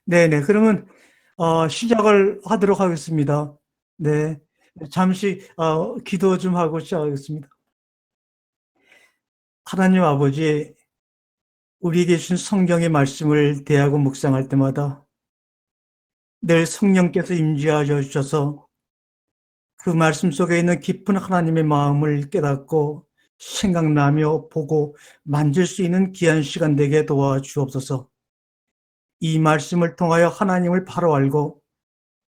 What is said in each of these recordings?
네네. 그러면 시작을 하도록 하겠습니다. 네. 잠시 기도 좀 하고 시작하겠습니다. 하나님 아버지, 우리에게 주신 성경의 말씀을 대하고 묵상할 때마다 늘 성령께서 임재하여 주셔서 그 말씀 속에 있는 깊은 하나님의 마음을 깨닫고 생각나며 보고 만질 수 있는 귀한 시간 되게 도와주옵소서. 이 말씀을 통하여 하나님을 바로 알고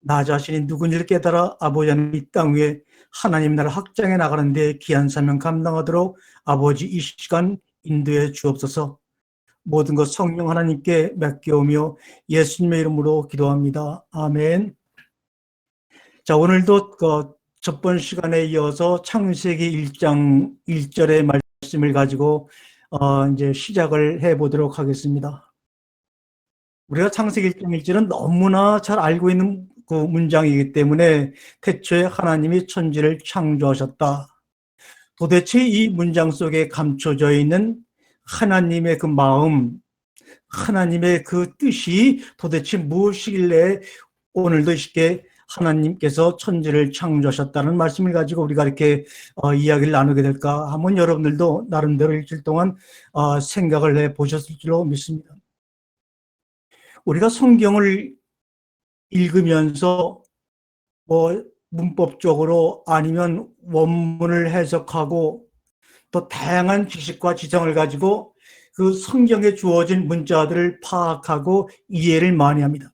나 자신이 누군지를 깨달아 아버지 하나님 이 땅 위에 하나님 나라 확장해 나가는 데 귀한 사명 감당하도록 아버지 이 시간 인도해 주옵소서. 모든 것 성령 하나님께 맡겨오며 예수님의 이름으로 기도합니다. 아멘. 자, 오늘도 그 첫번 시간에 이어서 창세기 1장 1절의 말씀을 가지고 이제 시작을 해 보도록 하겠습니다. 우리가 창세기 1장 1절은 너무나 잘 알고 있는 그 문장이기 때문에 태초에 하나님이 천지를 창조하셨다. 도대체 이 문장 속에 감춰져 있는 하나님의 그 마음, 하나님의 그 뜻이 도대체 무엇이길래 오늘도 쉽게 하나님께서 천지를 창조하셨다는 말씀을 가지고 우리가 이렇게 이야기를 나누게 될까 한번 여러분들도 나름대로 일주일 동안 생각을 해 보셨을 줄로 믿습니다. 우리가 성경을 읽으면서 뭐 문법적으로 아니면 원문을 해석하고 또 다양한 지식과 지성을 가지고 그 성경에 주어진 문자들을 파악하고 이해를 많이 합니다.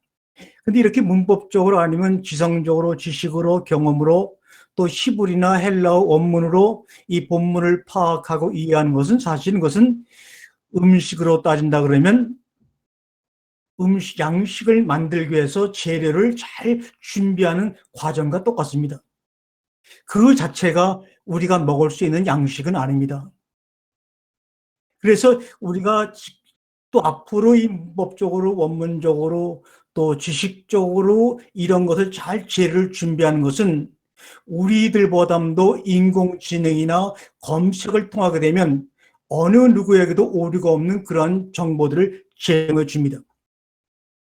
근데 이렇게 문법적으로 아니면 지성적으로 지식으로 경험으로 또 히브리나 헬라어 원문으로 이 본문을 파악하고 이해하는 것은 사실은 그것은 음식으로 따진다 그러면 양식을 만들기 위해서 재료를 잘 준비하는 과정과 똑같습니다. 그 자체가 우리가 먹을 수 있는 양식은 아닙니다. 그래서 우리가 또 앞으로 이 법적으로 원문적으로 또 지식적으로 이런 것을 잘 재료를 준비하는 것은 우리들보다도 인공지능이나 검색을 통하게 되면 어느 누구에게도 오류가 없는 그런 정보들을 제공해 줍니다.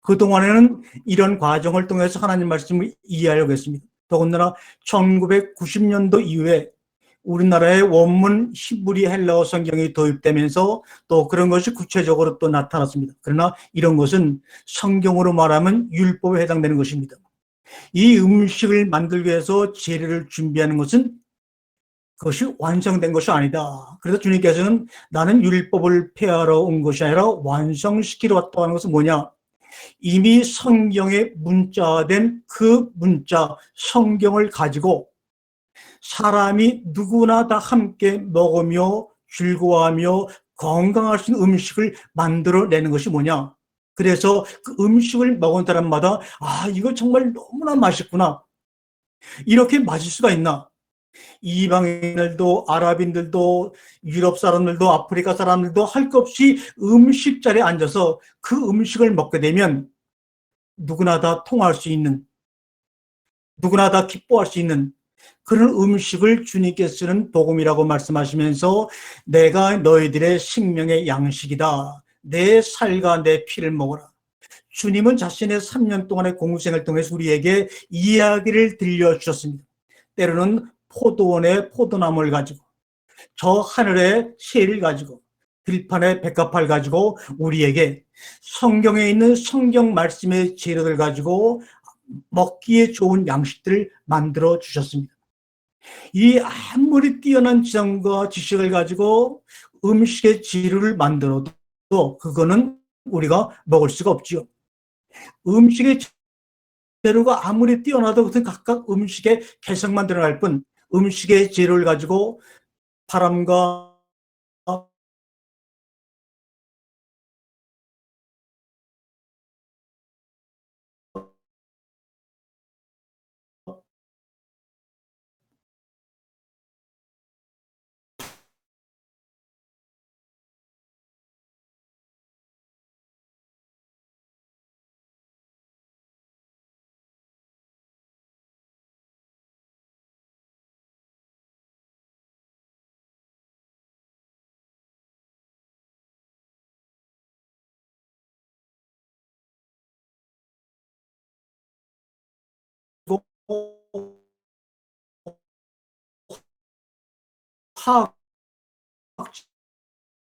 그동안에는 이런 과정을 통해서 하나님 말씀을 이해하려고 했습니다. 더군다나 1990년도 이후에 우리나라의 원문 히브리 헬라어 성경이 도입되면서 또 그런 것이 구체적으로 또 나타났습니다. 그러나 이런 것은 성경으로 말하면 율법에 해당되는 것입니다. 이 음식을 만들기 위해서 재료를 준비하는 것은 그것이 완성된 것이 아니다. 그래서 주님께서는 나는 율법을 폐하러 온 것이 아니라 완성시키러 왔다고 하는 것은 뭐냐? 이미 성경에 문자된 그 문자, 성경을 가지고 사람이 누구나 다 함께 먹으며 즐거워하며 건강할 수 있는 음식을 만들어내는 것이 뭐냐? 그래서 그 음식을 먹은 사람마다 이거 정말 너무나 맛있구나. 이렇게 맛있을 수가 있나? 이방인들도 아랍인들도 유럽 사람들도 아프리카 사람들도 할 것 없이 음식 자리에 앉아서 그 음식을 먹게 되면 누구나 다 통할 수 있는, 누구나 다 기뻐할 수 있는 그런 음식을 주님께서는 복음이라고 말씀하시면서 내가 너희들의 생명의 양식이다. 내 살과 내 피를 먹어라. 주님은 자신의 3년 동안의 공생을 통해서 우리에게 이야기를 들려주셨습니다. 때로는 포도원의 포도나무를 가지고 저 하늘의 새를 가지고 들판의 백합화를 가지고 우리에게 성경에 있는 성경 말씀의 재료를 가지고 먹기에 좋은 양식들을 만들어 주셨습니다. 이 아무리 뛰어난 지성과 지식을 가지고 음식의 재료를 만들어도 그거는 우리가 먹을 수가 없지요. 음식의 재료가 아무리 뛰어나도 그것은 각각 음식의 개성만 들어갈 뿐 음식의 재료를 가지고 바람과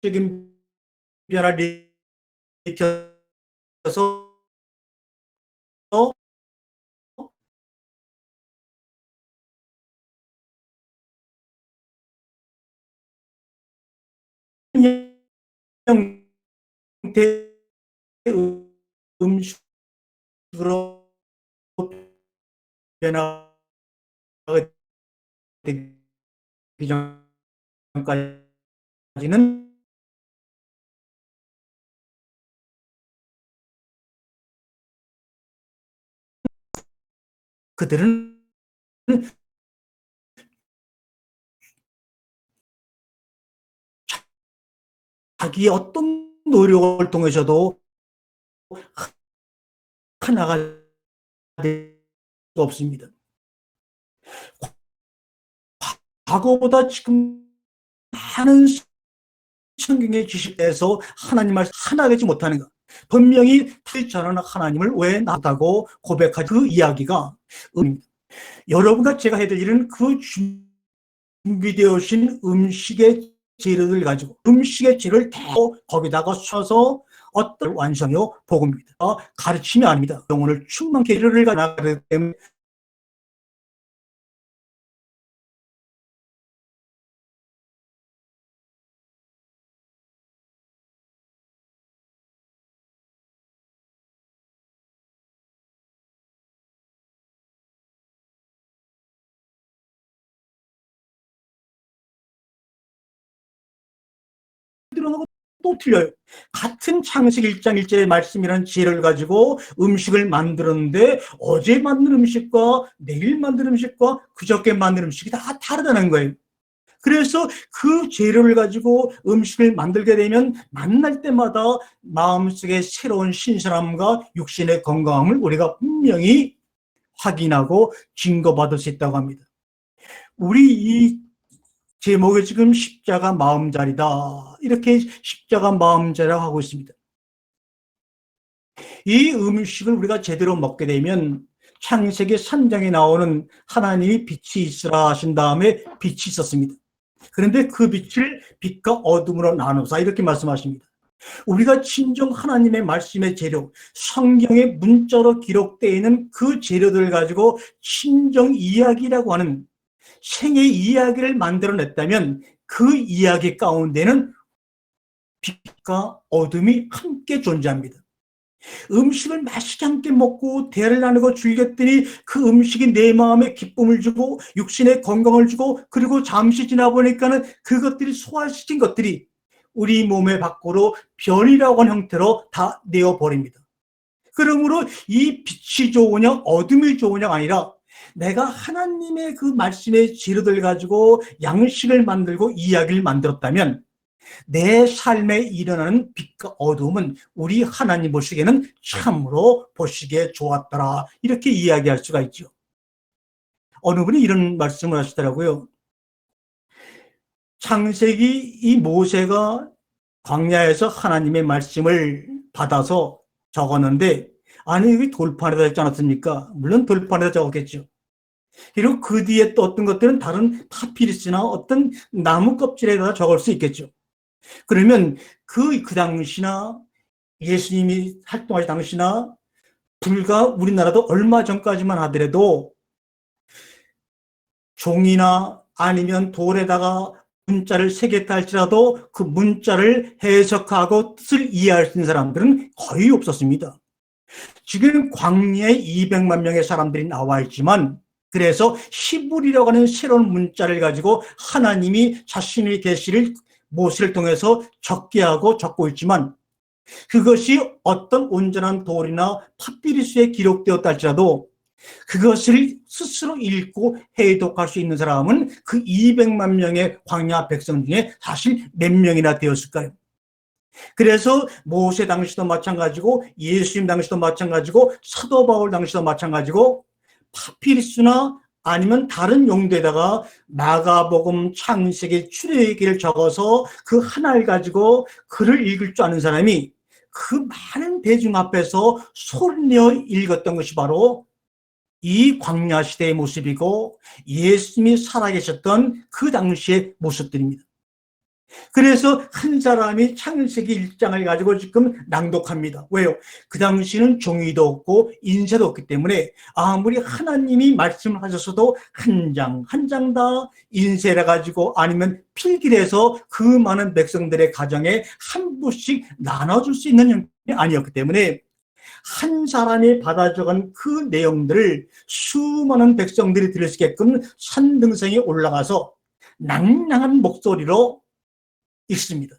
화학적인 변화를 일으켜서 형태의 음식으로 변화가 되기 전까지는 그들은 자기의 어떤 노력을 통해서도 하나가 될 수 없습니다. 과거보다 지금 많은 성경의 지식에서 하나님 말씀 하나 되지 못하는 것. 분명히 전하는 하나님을 왜 나다고 고백하지 그 이야기가 여러분과 제가 해드릴 일은 그 준비되어 오신 음식의 재료를 가지고 음식의 재료를 대고 거기다가 쏴서 어떤 완성요 복음입니다. 가르침이 아닙니다. 영혼을 충만케 재료를 나가기 때문에 들어가고 또 틀려요. 같은 창세기 1장 1절의 말씀이라는 지혜를 가지고 음식을 만들었는데 어제 만든 음식과 내일 만든 음식과 그저께 만든 음식이 다 다르다는 거예요. 그래서 그 재료를 가지고 음식을 만들게 되면 만날 때마다 마음속에 새로운 신선함과 육신의 건강함을 우리가 분명히 확인하고 증거받을 수 있다고 합니다. 우리 이 제목이 지금 십자가 마음자리다. 이렇게 십자가 마음자리라고 하고 있습니다. 이 음식을 우리가 제대로 먹게 되면 창세기 3장에 나오는 하나님이 빛이 있으라 하신 다음에 빛이 있었습니다. 그런데 그 빛을 빛과 어둠으로 나누사 이렇게 말씀하십니다. 우리가 진정 하나님의 말씀의 재료, 성경의 문자로 기록되어 있는 그 재료들을 가지고 친정 이야기라고 하는 생의 이야기를 만들어냈다면 그 이야기 가운데는 빛과 어둠이 함께 존재합니다. 음식을 맛있게 함께 먹고 대화를 나누고 즐겼더니 그 음식이 내 마음에 기쁨을 주고 육신에 건강을 주고 그리고 잠시 지나 보니까는 그것들이 소화시킨 것들이 우리 몸의 밖으로 변이라고 하는 형태로 다 내어버립니다. 그러므로 이 빛이 좋으냐 어둠이 좋으냐가 아니라 내가 하나님의 그 말씀의 재료들 가지고 양식을 만들고 이야기를 만들었다면 내 삶에 일어나는 빛과 어둠은 우리 하나님 보시기에는 참으로 보시기에 좋았더라 이렇게 이야기할 수가 있죠. 어느 분이 이런 말씀을 하시더라고요. 창세기 이 모세가 광야에서 하나님의 말씀을 받아서 적었는데 아니 여기 돌판에다 적지 않았습니까? 물론 돌판에다 적었겠죠. 그리고 그 뒤에 또 어떤 것들은 다른 파피루스나 어떤 나무 껍질에다 적을 수 있겠죠. 그러면 그 당시나 예수님이 활동하신 당시나 불과 우리나라도 얼마 전까지만 하더라도 종이나 아니면 돌에다가 문자를 새겼다 할지라도 그 문자를 해석하고 뜻을 이해할 수 있는 사람들은 거의 없었습니다. 지금 광야에 200만 명의 사람들이 나와 있지만 그래서 히브리라고 하는 새로운 문자를 가지고 하나님이 자신의 계시를 모세를 통해서 적게 하고 적고 있지만 그것이 어떤 온전한 돌이나 파피루스에 기록되었다 할지라도 그것을 스스로 읽고 해독할 수 있는 사람은 그 200만 명의 광야 백성 중에 사실 몇 명이나 되었을까요? 그래서 모세 당시도 마찬가지고 예수님 당시도 마찬가지고 사도 바울 당시도 마찬가지고 파피루스나 아니면 다른 용도에다가 마가복음, 창세기, 출애굽기를 적어서 그 하나를 가지고 글을 읽을 줄 아는 사람이 그 많은 대중 앞에서 소리내어 읽었던 것이 바로 이 광야 시대의 모습이고 예수님이 살아계셨던 그 당시의 모습들입니다. 그래서 한 사람이 창세기 1장을 가지고 지금 낭독합니다. 왜요? 그 당시는 종이도 없고 인쇄도 없기 때문에 아무리 하나님이 말씀을 하셨어도 한 장 한 장 다 인쇄를 가지고 아니면 필기를 해서 그 많은 백성들의 가정에 한 부씩 나눠줄 수 있는 형편이 아니었기 때문에 한 사람이 받아 적은 그 내용들을 수많은 백성들이 들을 수 있게끔 산등성에 올라가서 낭낭한 목소리로 읽습니다.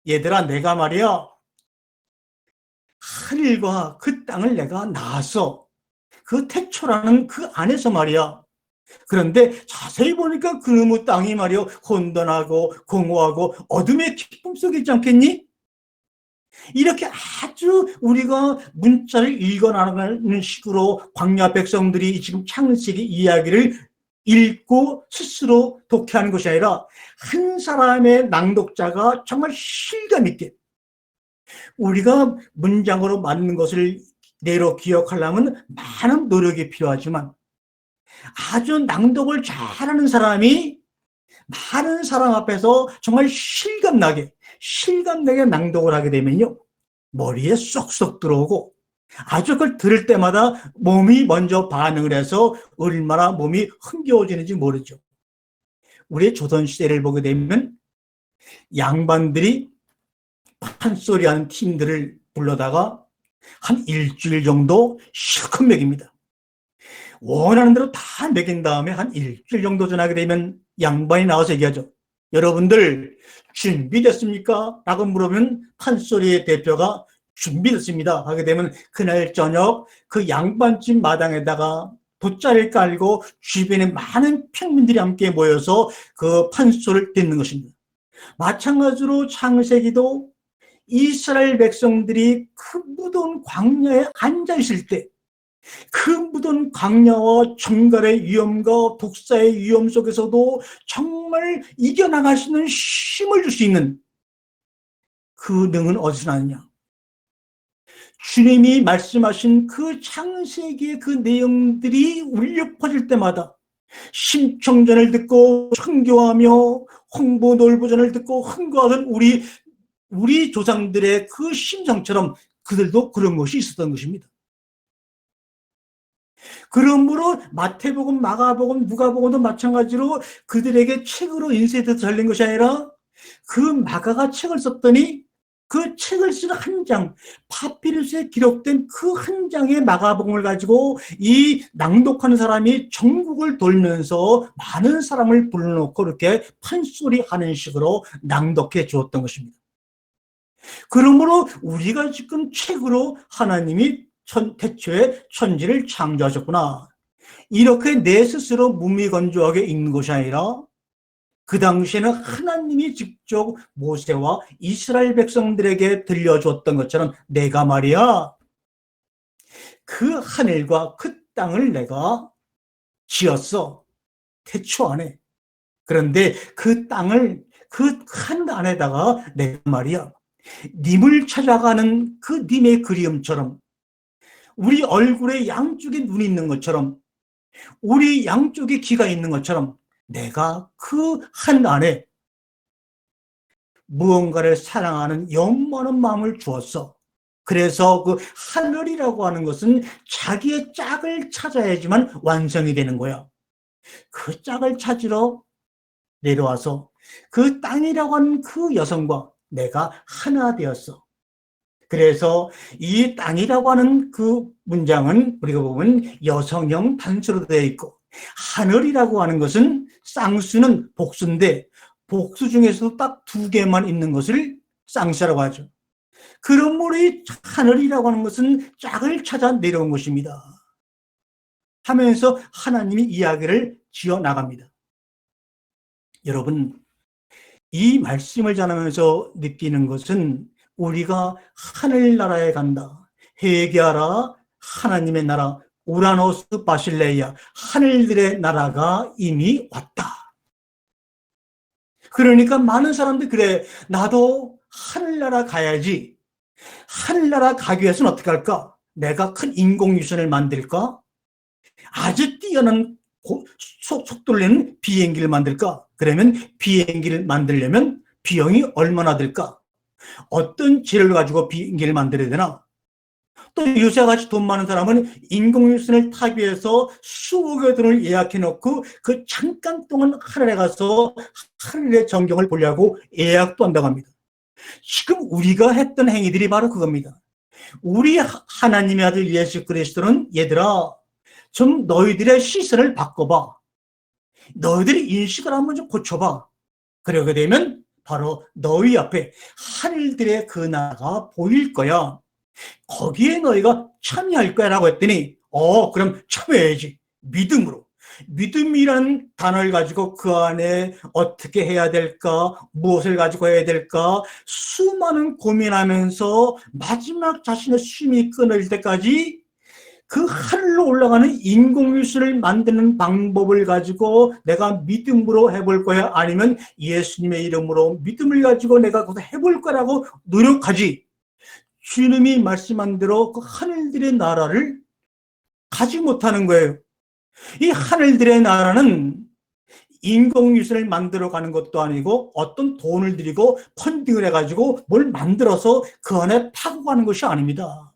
얘들아, 내가 말이야, 하늘과 그 땅을 내가 낳았어. 그 태초라는 그 안에서 말이야. 그런데 자세히 보니까 그놈의 땅이 말이야, 혼돈하고 공허하고 어둠의 깊음 속에 있지 않겠니? 이렇게 아주 우리가 문자를 읽어나가는 식으로 광야 백성들이 지금 창세기 이야기를 읽고 스스로 독해하는 것이 아니라 한 사람의 낭독자가 정말 실감 있게 우리가 문장으로 맞는 것을 내로 기억하려면 많은 노력이 필요하지만 아주 낭독을 잘하는 사람이 많은 사람 앞에서 정말 실감나게 낭독을 하게 되면요, 머리에 쏙쏙 들어오고 아주 그걸 들을 때마다 몸이 먼저 반응을 해서 얼마나 몸이 흥겨워지는지 모르죠. 우리 조선시대를 보게 되면 양반들이 판소리하는 팀들을 불러다가 한 일주일 정도 실컷 먹입니다. 원하는 대로 다 먹인 다음에 한 일주일 정도 지나게 되면 양반이 나와서 얘기하죠. 여러분들 준비됐습니까? 라고 물으면 판소리의 대표가 준비됐습니다 하게 되면 그날 저녁 그 양반집 마당에다가 돗자리를 깔고 주변에 많은 평민들이 함께 모여서 그 판소를 듣는 것입니다. 마찬가지로 창세기도 이스라엘 백성들이 그 무더운 광야에 앉아 있을 때 그 무더운 광야와 정갈의 위험과 독사의 위험 속에서도 정말 이겨나갈 수 있는 힘을 줄 수 있는 그 능은 어디서 나느냐? 주님이 말씀하신 그 창세기의 그 내용들이 울려 퍼질 때마다 심청전을 듣고 청교하며 홍보놀보전을 듣고 흥거하던 우리 조상들의 그 심정처럼 그들도 그런 것이 있었던 것입니다. 그러므로 마태복음, 마가복음, 누가복음도 마찬가지로 그들에게 책으로 인쇄돼서 잘린 것이 아니라 그 마가가 책을 썼더니 그 책을 쓴 한 장, 파피루스에 기록된 그 한 장의 마가복음을 가지고 이 낭독하는 사람이 전국을 돌면서 많은 사람을 불러놓고 이렇게 판소리 하는 식으로 낭독해 주었던 것입니다. 그러므로 우리가 지금 책으로 하나님이 태초에 천지를 창조하셨구나, 이렇게 내 스스로 무미건조하게 읽는 것이 아니라 그 당시에는 하나님이 직접 모세와 이스라엘 백성들에게 들려줬던 것처럼 내가 말이야 그 하늘과 그 땅을 내가 지었어, 태초 안에. 그런데 그 땅을 그 한 안에다가 내가 말이야 님을 찾아가는 그 님의 그리움처럼 우리 얼굴에 양쪽에 눈이 있는 것처럼 우리 양쪽에 귀가 있는 것처럼 내가 그 한 안에 무언가를 사랑하는 영원한 마음을 주었어. 그래서 그 하늘이라고 하는 것은 자기의 짝을 찾아야지만 완성이 되는 거야. 그 짝을 찾으러 내려와서 그 땅이라고 하는 그 여성과 내가 하나 되었어. 그래서 이 땅이라고 하는 그 문장은 우리가 보면 여성형 단수로 되어 있고, 하늘이라고 하는 것은 쌍수는 복수인데 복수 중에서도 딱 두 개만 있는 것을 쌍수라고 하죠. 그러므로 이 하늘이라고 하는 것은 짝을 찾아 내려온 것입니다 하면서 하나님이 이야기를 지어 나갑니다. 여러분, 이 말씀을 전하면서 느끼는 것은 우리가 하늘나라에 간다, 회개하라, 하나님의 나라, 우라노스 바실레이아, 하늘들의 나라가 이미 왔다. 그러니까 많은 사람들이 그래, 나도 하늘나라 가야지. 하늘나라 가기 위해서는 어떻게 할까? 내가 큰 인공위성을 만들까? 아주 뛰어난 속도를 내는 비행기를 만들까? 그러면 비행기를 만들려면 비용이 얼마나 들까? 어떤 재료를 가지고 비행기를 만들어야 되나? 또 요새같이 돈 많은 사람은 인공위성을 타기 위해서 수억의 돈을 예약해놓고 그 잠깐 동안 하늘에 가서 하늘의 전경을 보려고 예약도 한다고 합니다. 지금 우리가 했던 행위들이 바로 그겁니다. 우리 하나님의 아들 예수 그리스도는 얘들아 좀 너희들의 시선을 바꿔봐. 너희들의 인식을 한번 좀 고쳐봐. 그러게 되면 바로 너희 앞에 하늘들의 그 나라가 보일 거야. 거기에 너희가 참여할 거야 라고 했더니 그럼 참여해야지. 믿음으로. 믿음이라는 단어를 가지고 그 안에 어떻게 해야 될까, 무엇을 가지고 해야 될까 수많은 고민하면서 마지막 자신의 숨이 끊어질 때까지 그 하늘로 올라가는 인공위성을 만드는 방법을 가지고 내가 믿음으로 해볼 거야, 아니면 예수님의 이름으로 믿음을 가지고 내가 그거 해볼 거라고 노력하지. 주님이 말씀한 대로 그 하늘들의 나라를 가지 못하는 거예요. 이 하늘들의 나라는 인공위성을 만들어 가는 것도 아니고 어떤 돈을 들이고 펀딩을 해가지고 뭘 만들어서 그 안에 파고 가는 것이 아닙니다.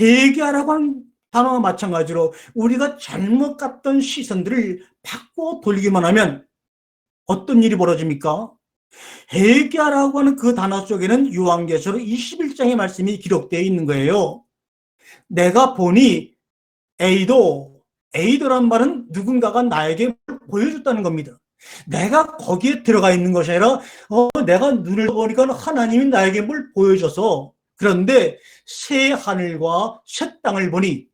회개하라고 하는 단어와 마찬가지로 우리가 잘못 갔던 시선들을 바꿔 돌리기만 하면 어떤 일이 벌어집니까? 회개하라고 하는 그 단어 속에는 요한계시록 21장의 말씀이 기록되어 있는 거예요. 내가 보니 에이도란 말은 누군가가 나에게 보여줬다는 겁니다. 내가 거기에 들어가 있는 것이 아니라 내가 눈을 보니까 하나님이 나에게 뭘 보여줘서. 그런데 새 하늘과 새 땅을 보니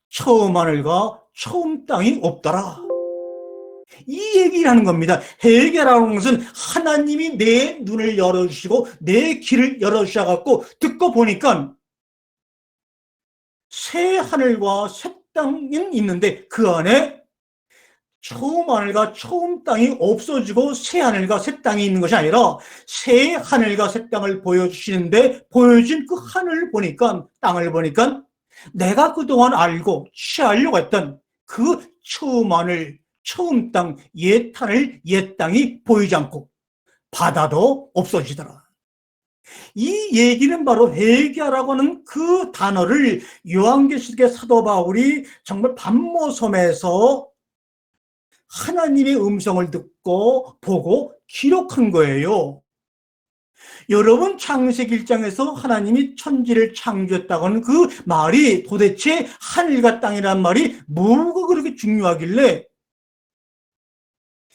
처음 하늘과 처음 땅이 없더라. 이 얘기를 하는 겁니다. 회개라는 것은 하나님이 내 눈을 열어주시고 내 귀를 열어주셔갖고 듣고 보니까 새 하늘과 새 땅은 있는데 그 안에 처음 하늘과 처음 땅이 없어지고 새 하늘과 새 땅이 있는 것이 아니라 새 하늘과 새 땅을 보여주시는데 보여진 그 하늘을 보니까, 땅을 보니까 내가 그동안 알고 취하려고 했던 그 처음 하늘, 처음 땅, 옛 하늘, 옛 땅이 보이지 않고 바다도 없어지더라. 이 얘기는 바로 회개하라고 하는 그 단어를 요한계시록의 사도 바울이 정말 반모섬에서 하나님의 음성을 듣고 보고 기록한 거예요. 여러분, 창세기 1장에서 하나님이 천지를 창조했다고 하는 그 말이 도대체 하늘과 땅이란 말이 뭐가 그렇게 중요하길래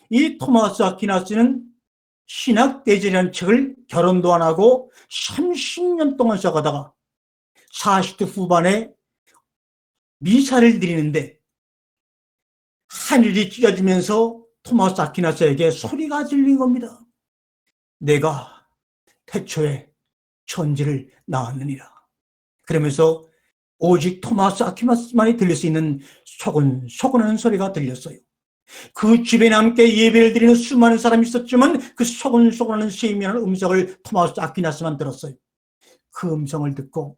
이 토마스 아퀴나스는 신학대전이라는 책을 결혼도 안 하고 30년 동안 써가다가 40대 후반에 미사를 드리는데 하늘이 찢어지면서 토마스 아퀴나스에게 소리가 들린 겁니다. 내가 태초에 천지를 낳았느니라. 그러면서 오직 토마스 아퀴나스만이 들릴 수 있는 소근소근하는 소리가 들렸어요. 그 주변에 함께 예배를 드리는 수많은 사람이 있었지만 그 소근소근하는 세미한 음성을 토마스 아퀴나스만 들었어요. 그 음성을 듣고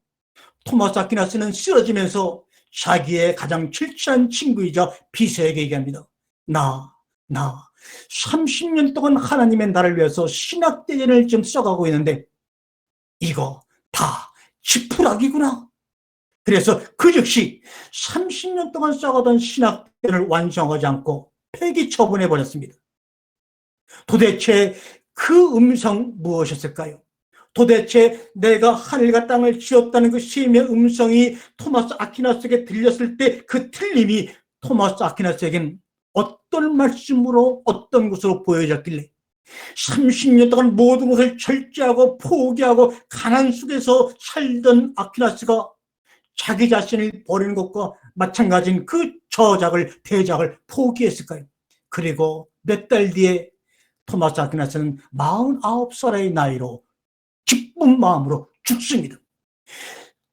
토마스 아퀴나스는 쓰러지면서 자기의 가장 친한 친구이자 비서에게 얘기합니다. 나 30년 동안 하나님의 나를 위해서 신학대전을 지금 써가고 있는데 이거 다 지푸라기구나. 그래서 그 즉시 30년 동안 써가던 신학대전을 완성하지 않고 폐기 처분해버렸습니다. 도대체 그 음성 무엇이었을까요? 도대체 내가 하늘과 땅을 지었다는 그 세미의 음성이 토마스 아퀴나스에게 들렸을 때 그 틀림이 토마스 아퀴나스에게는 어떤 말씀으로 어떤 것으로 보여졌길래 30년 동안 모든 것을 절제하고 포기하고 가난 속에서 살던 아퀴나스가 자기 자신을 버리는 것과 마찬가지인 그 저작을, 대작을 포기했을까요? 그리고 몇 달 뒤에 토마스 아퀴나스는 49살의 나이로 기쁜 마음으로 죽습니다.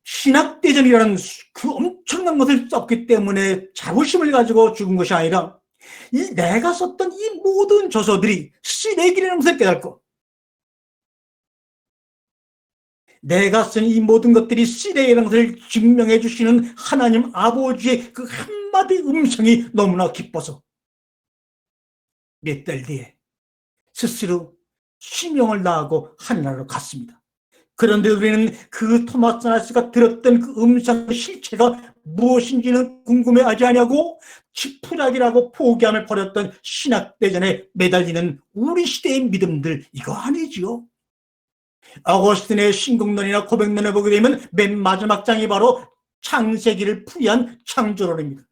신학대전이라는 그 엄청난 것을 썼기 때문에 자부심을 가지고 죽은 것이 아니라 내가 썼던 이 모든 저서들이 쓰레기라는 것을 깨닫고 내가 쓴 이 모든 것들이 시대라는 것을 증명해 주시는 하나님 아버지의 그 한마디 음성이 너무나 기뻐서 몇 달 뒤에 스스로 실명을 다하고 하늘나라로 갔습니다. 그런데 우리는 그 토마스 나스가 들었던 그 음성의 실체가 무엇인지는 궁금해하지 않냐고 지푸라기라고 포기함을 버렸던 신학대전에 매달리는 우리 시대의 믿음들, 이거 아니지요. 어거스틴의 신국론이나 고백론을 보게 되면 맨 마지막 장이 바로 창세기를 풀이한 창조론입니다.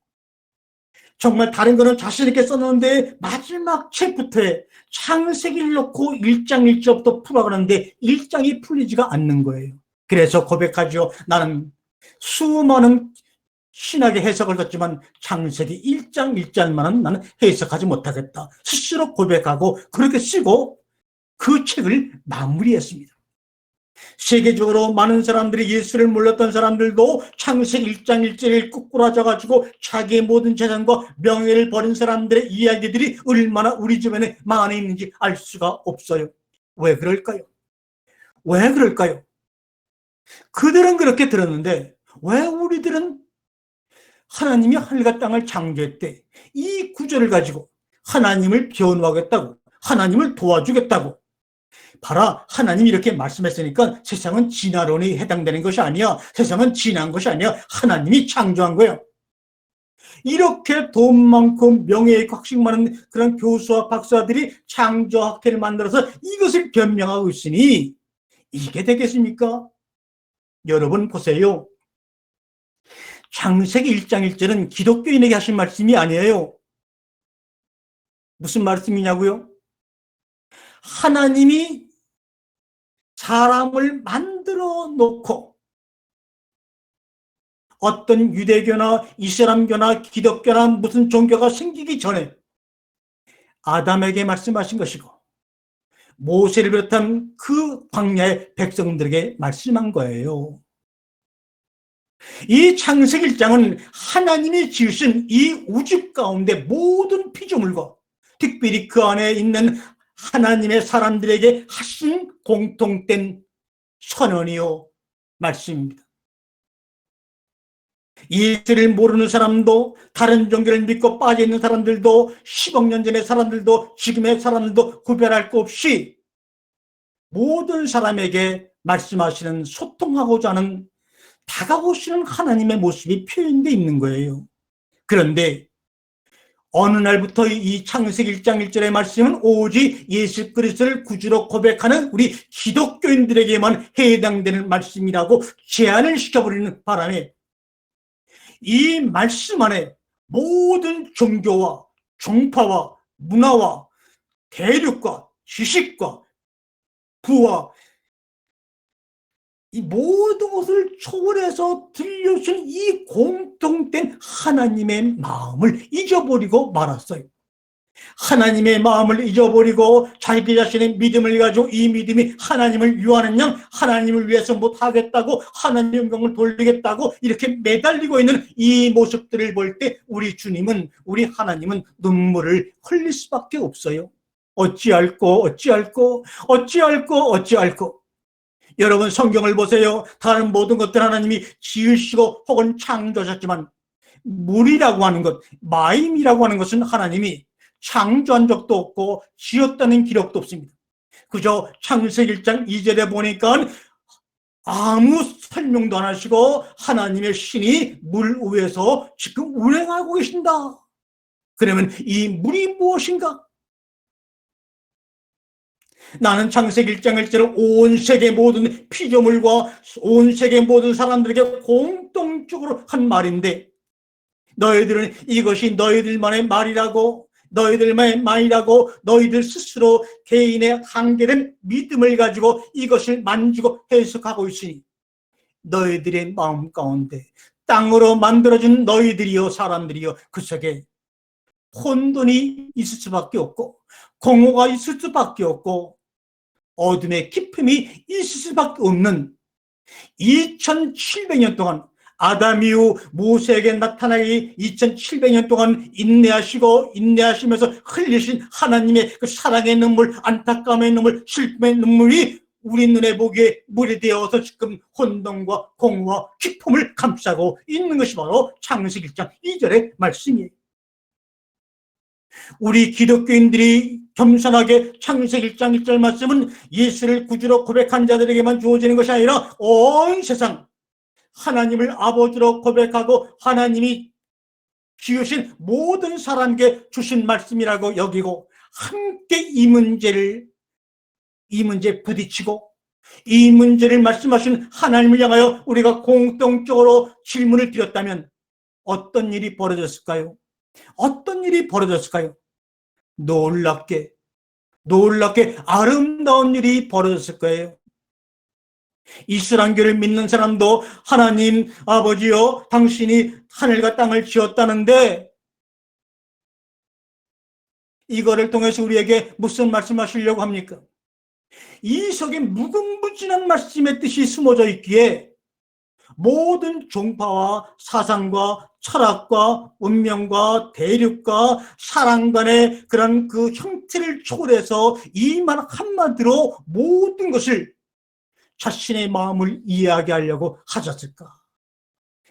정말 다른 거는 자신 있게 써놓는데 마지막 책부터에 창세기를 놓고 1장 1절부터 풀어가는데 1장이 풀리지가 않는 거예요. 그래서 고백하죠. 나는 수많은 신학의 해석을 썼지만 창세기 1장 1절만은 나는 해석하지 못하겠다. 스스로 고백하고 그렇게 쓰고 그 책을 마무리했습니다. 세계적으로 많은 사람들이 예수를 몰랐던 사람들도 창세기 1장 1절을 꾸꾸라져가지고 자기의 모든 재산과 명예를 버린 사람들의 이야기들이 얼마나 우리 주변에 많이 있는지 알 수가 없어요. 왜 그럴까요? 왜 그럴까요? 그들은 그렇게 들었는데 왜 우리들은 하나님이 하늘과 땅을 창조했대, 이 구절을 가지고 하나님을 변호하겠다고, 하나님을 도와주겠다고, 봐라, 하나님이 이렇게 말씀했으니까 세상은 진화론에 해당되는 것이 아니야. 세상은 진화한 것이 아니야. 하나님이 창조한 거야. 이렇게 돈 많고 명예에 각식 많은 그런 교수와 박사들이 창조학회를 만들어서 이것을 변명하고 있으니 이게 되겠습니까? 여러분 보세요. 창세기 1장 1절은 기독교인에게 하신 말씀이 아니에요. 무슨 말씀이냐고요? 하나님이 사람을 만들어 놓고 어떤 유대교나 이슬람교나 기독교나 무슨 종교가 생기기 전에 아담에게 말씀하신 것이고 모세를 비롯한 그 광야의 백성들에게 말씀한 거예요. 이 창세기 1장은 하나님이 지으신 이 우주 가운데 모든 피조물과 특별히 그 안에 있는 하나님의 사람들에게 하신 공통된 선언이요 말씀입니다. 예수를 모르는 사람도 다른 종교를 믿고 빠져있는 사람들도 10억 년 전의 사람들도 지금의 사람들도 구별할 것 없이 모든 사람에게 말씀하시는, 소통하고자 하는, 다가오시는 하나님의 모습이 표현되어 있는 거예요. 그런데 어느 날부터 이 창세기 1장 1절의 말씀은 오직 예수 그리스도를 구주로 고백하는 우리 기독교인들에게만 해당되는 말씀이라고 제한을 시켜버리는 바람에 이 말씀 안에 모든 종교와 종파와 문화와 대륙과 지식과 부와 이 모든 것을 초월해서 들려주신 이 공통된 하나님의 마음을 잊어버리고 말았어요. 하나님의 마음을 잊어버리고 자기 자신의 믿음을 가지고 이 믿음이 하나님을 위하는 양, 하나님을 위해서 못하겠다고, 하나님의 영광을 돌리겠다고 이렇게 매달리고 있는 이 모습들을 볼 때 우리 주님은, 우리 하나님은 눈물을 흘릴 수밖에 없어요. 어찌할꼬 어찌할꼬 어찌할꼬 어찌할꼬. 여러분 성경을 보세요. 다른 모든 것들 하나님이 지으시고 혹은 창조하셨지만 물이라고 하는 것, 마임이라고 하는 것은 하나님이 창조한 적도 없고 지었다는 기록도 없습니다. 그저 창세기 1장 2절에 보니까 아무 설명도 안 하시고 하나님의 신이 물 위에서 지금 운행하고 계신다. 그러면 이 물이 무엇인가? 나는 창세기 1장 1절을 온 세계 모든 피조물과 온 세계 모든 사람들에게 공통적으로 한 말인데 너희들은 이것이 너희들만의 말이라고, 너희들만의 말이라고 너희들 스스로 개인의 한계된 믿음을 가지고 이것을 만지고 해석하고 있으니 너희들의 마음 가운데 땅으로 만들어진 너희들이요 사람들이요 그 속에 혼돈이 있을 수밖에 없고 공허가 있을 수밖에 없고 어둠의 깊음이 있을 수밖에 없는 2700년 동안 아담 이후 모세에게 나타나기 2700년 동안 인내하시고 인내하시면서 흘리신 하나님의 그 사랑의 눈물, 안타까움의 눈물, 슬픔의 눈물이 우리 눈에 보기에 물이 되어서 지금 혼돈과 공허와 기품을 감싸고 있는 것이 바로 창세기 1장 2절의 말씀이에요. 우리 기독교인들이 겸손하게 창세기 1장 1절 말씀은 예수를 구주로 고백한 자들에게만 주어지는 것이 아니라 온 세상 하나님을 아버지로 고백하고 하나님이 지으신 모든 사람에게 주신 말씀이라고 여기고 함께 이 문제 부딪히고 이 문제를 말씀하신 하나님을 향하여 우리가 공동적으로 질문을 드렸다면 어떤 일이 벌어졌을까요? 어떤 일이 벌어졌을까요? 놀랍게 아름다운 일이 벌어졌을 거예요. 이스라엘교를 믿는 사람도 하나님 아버지여 당신이 하늘과 땅을 지었다는데 이거를 통해서 우리에게 무슨 말씀하시려고 합니까? 이 속에 무궁무진한 말씀의 뜻이 숨어져 있기에 모든 종파와 사상과 철학과 운명과 대륙과 사람 간의 그런 그 형태를 초월해서 이 말 한마디로 모든 것을 자신의 마음을 이해하게 하려고 하셨을까?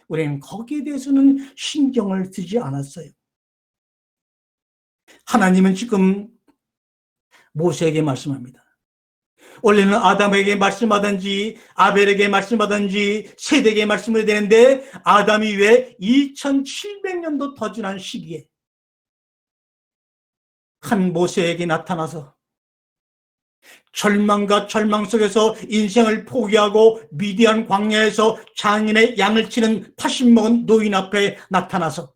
우리는 거기에 대해서는 신경을 쓰지 않았어요. 하나님은 지금 모세에게 말씀합니다. 원래는 아담에게 말씀하든지 아벨에게 말씀하든지 셋에게 말씀을 되는데 아담이 왜 2700년도 더 지난 시기에 한 모세에게 나타나서 절망과 절망 속에서 인생을 포기하고 미디안 광야에서 장인의 양을 치는 80 먹은 노인 앞에 나타나서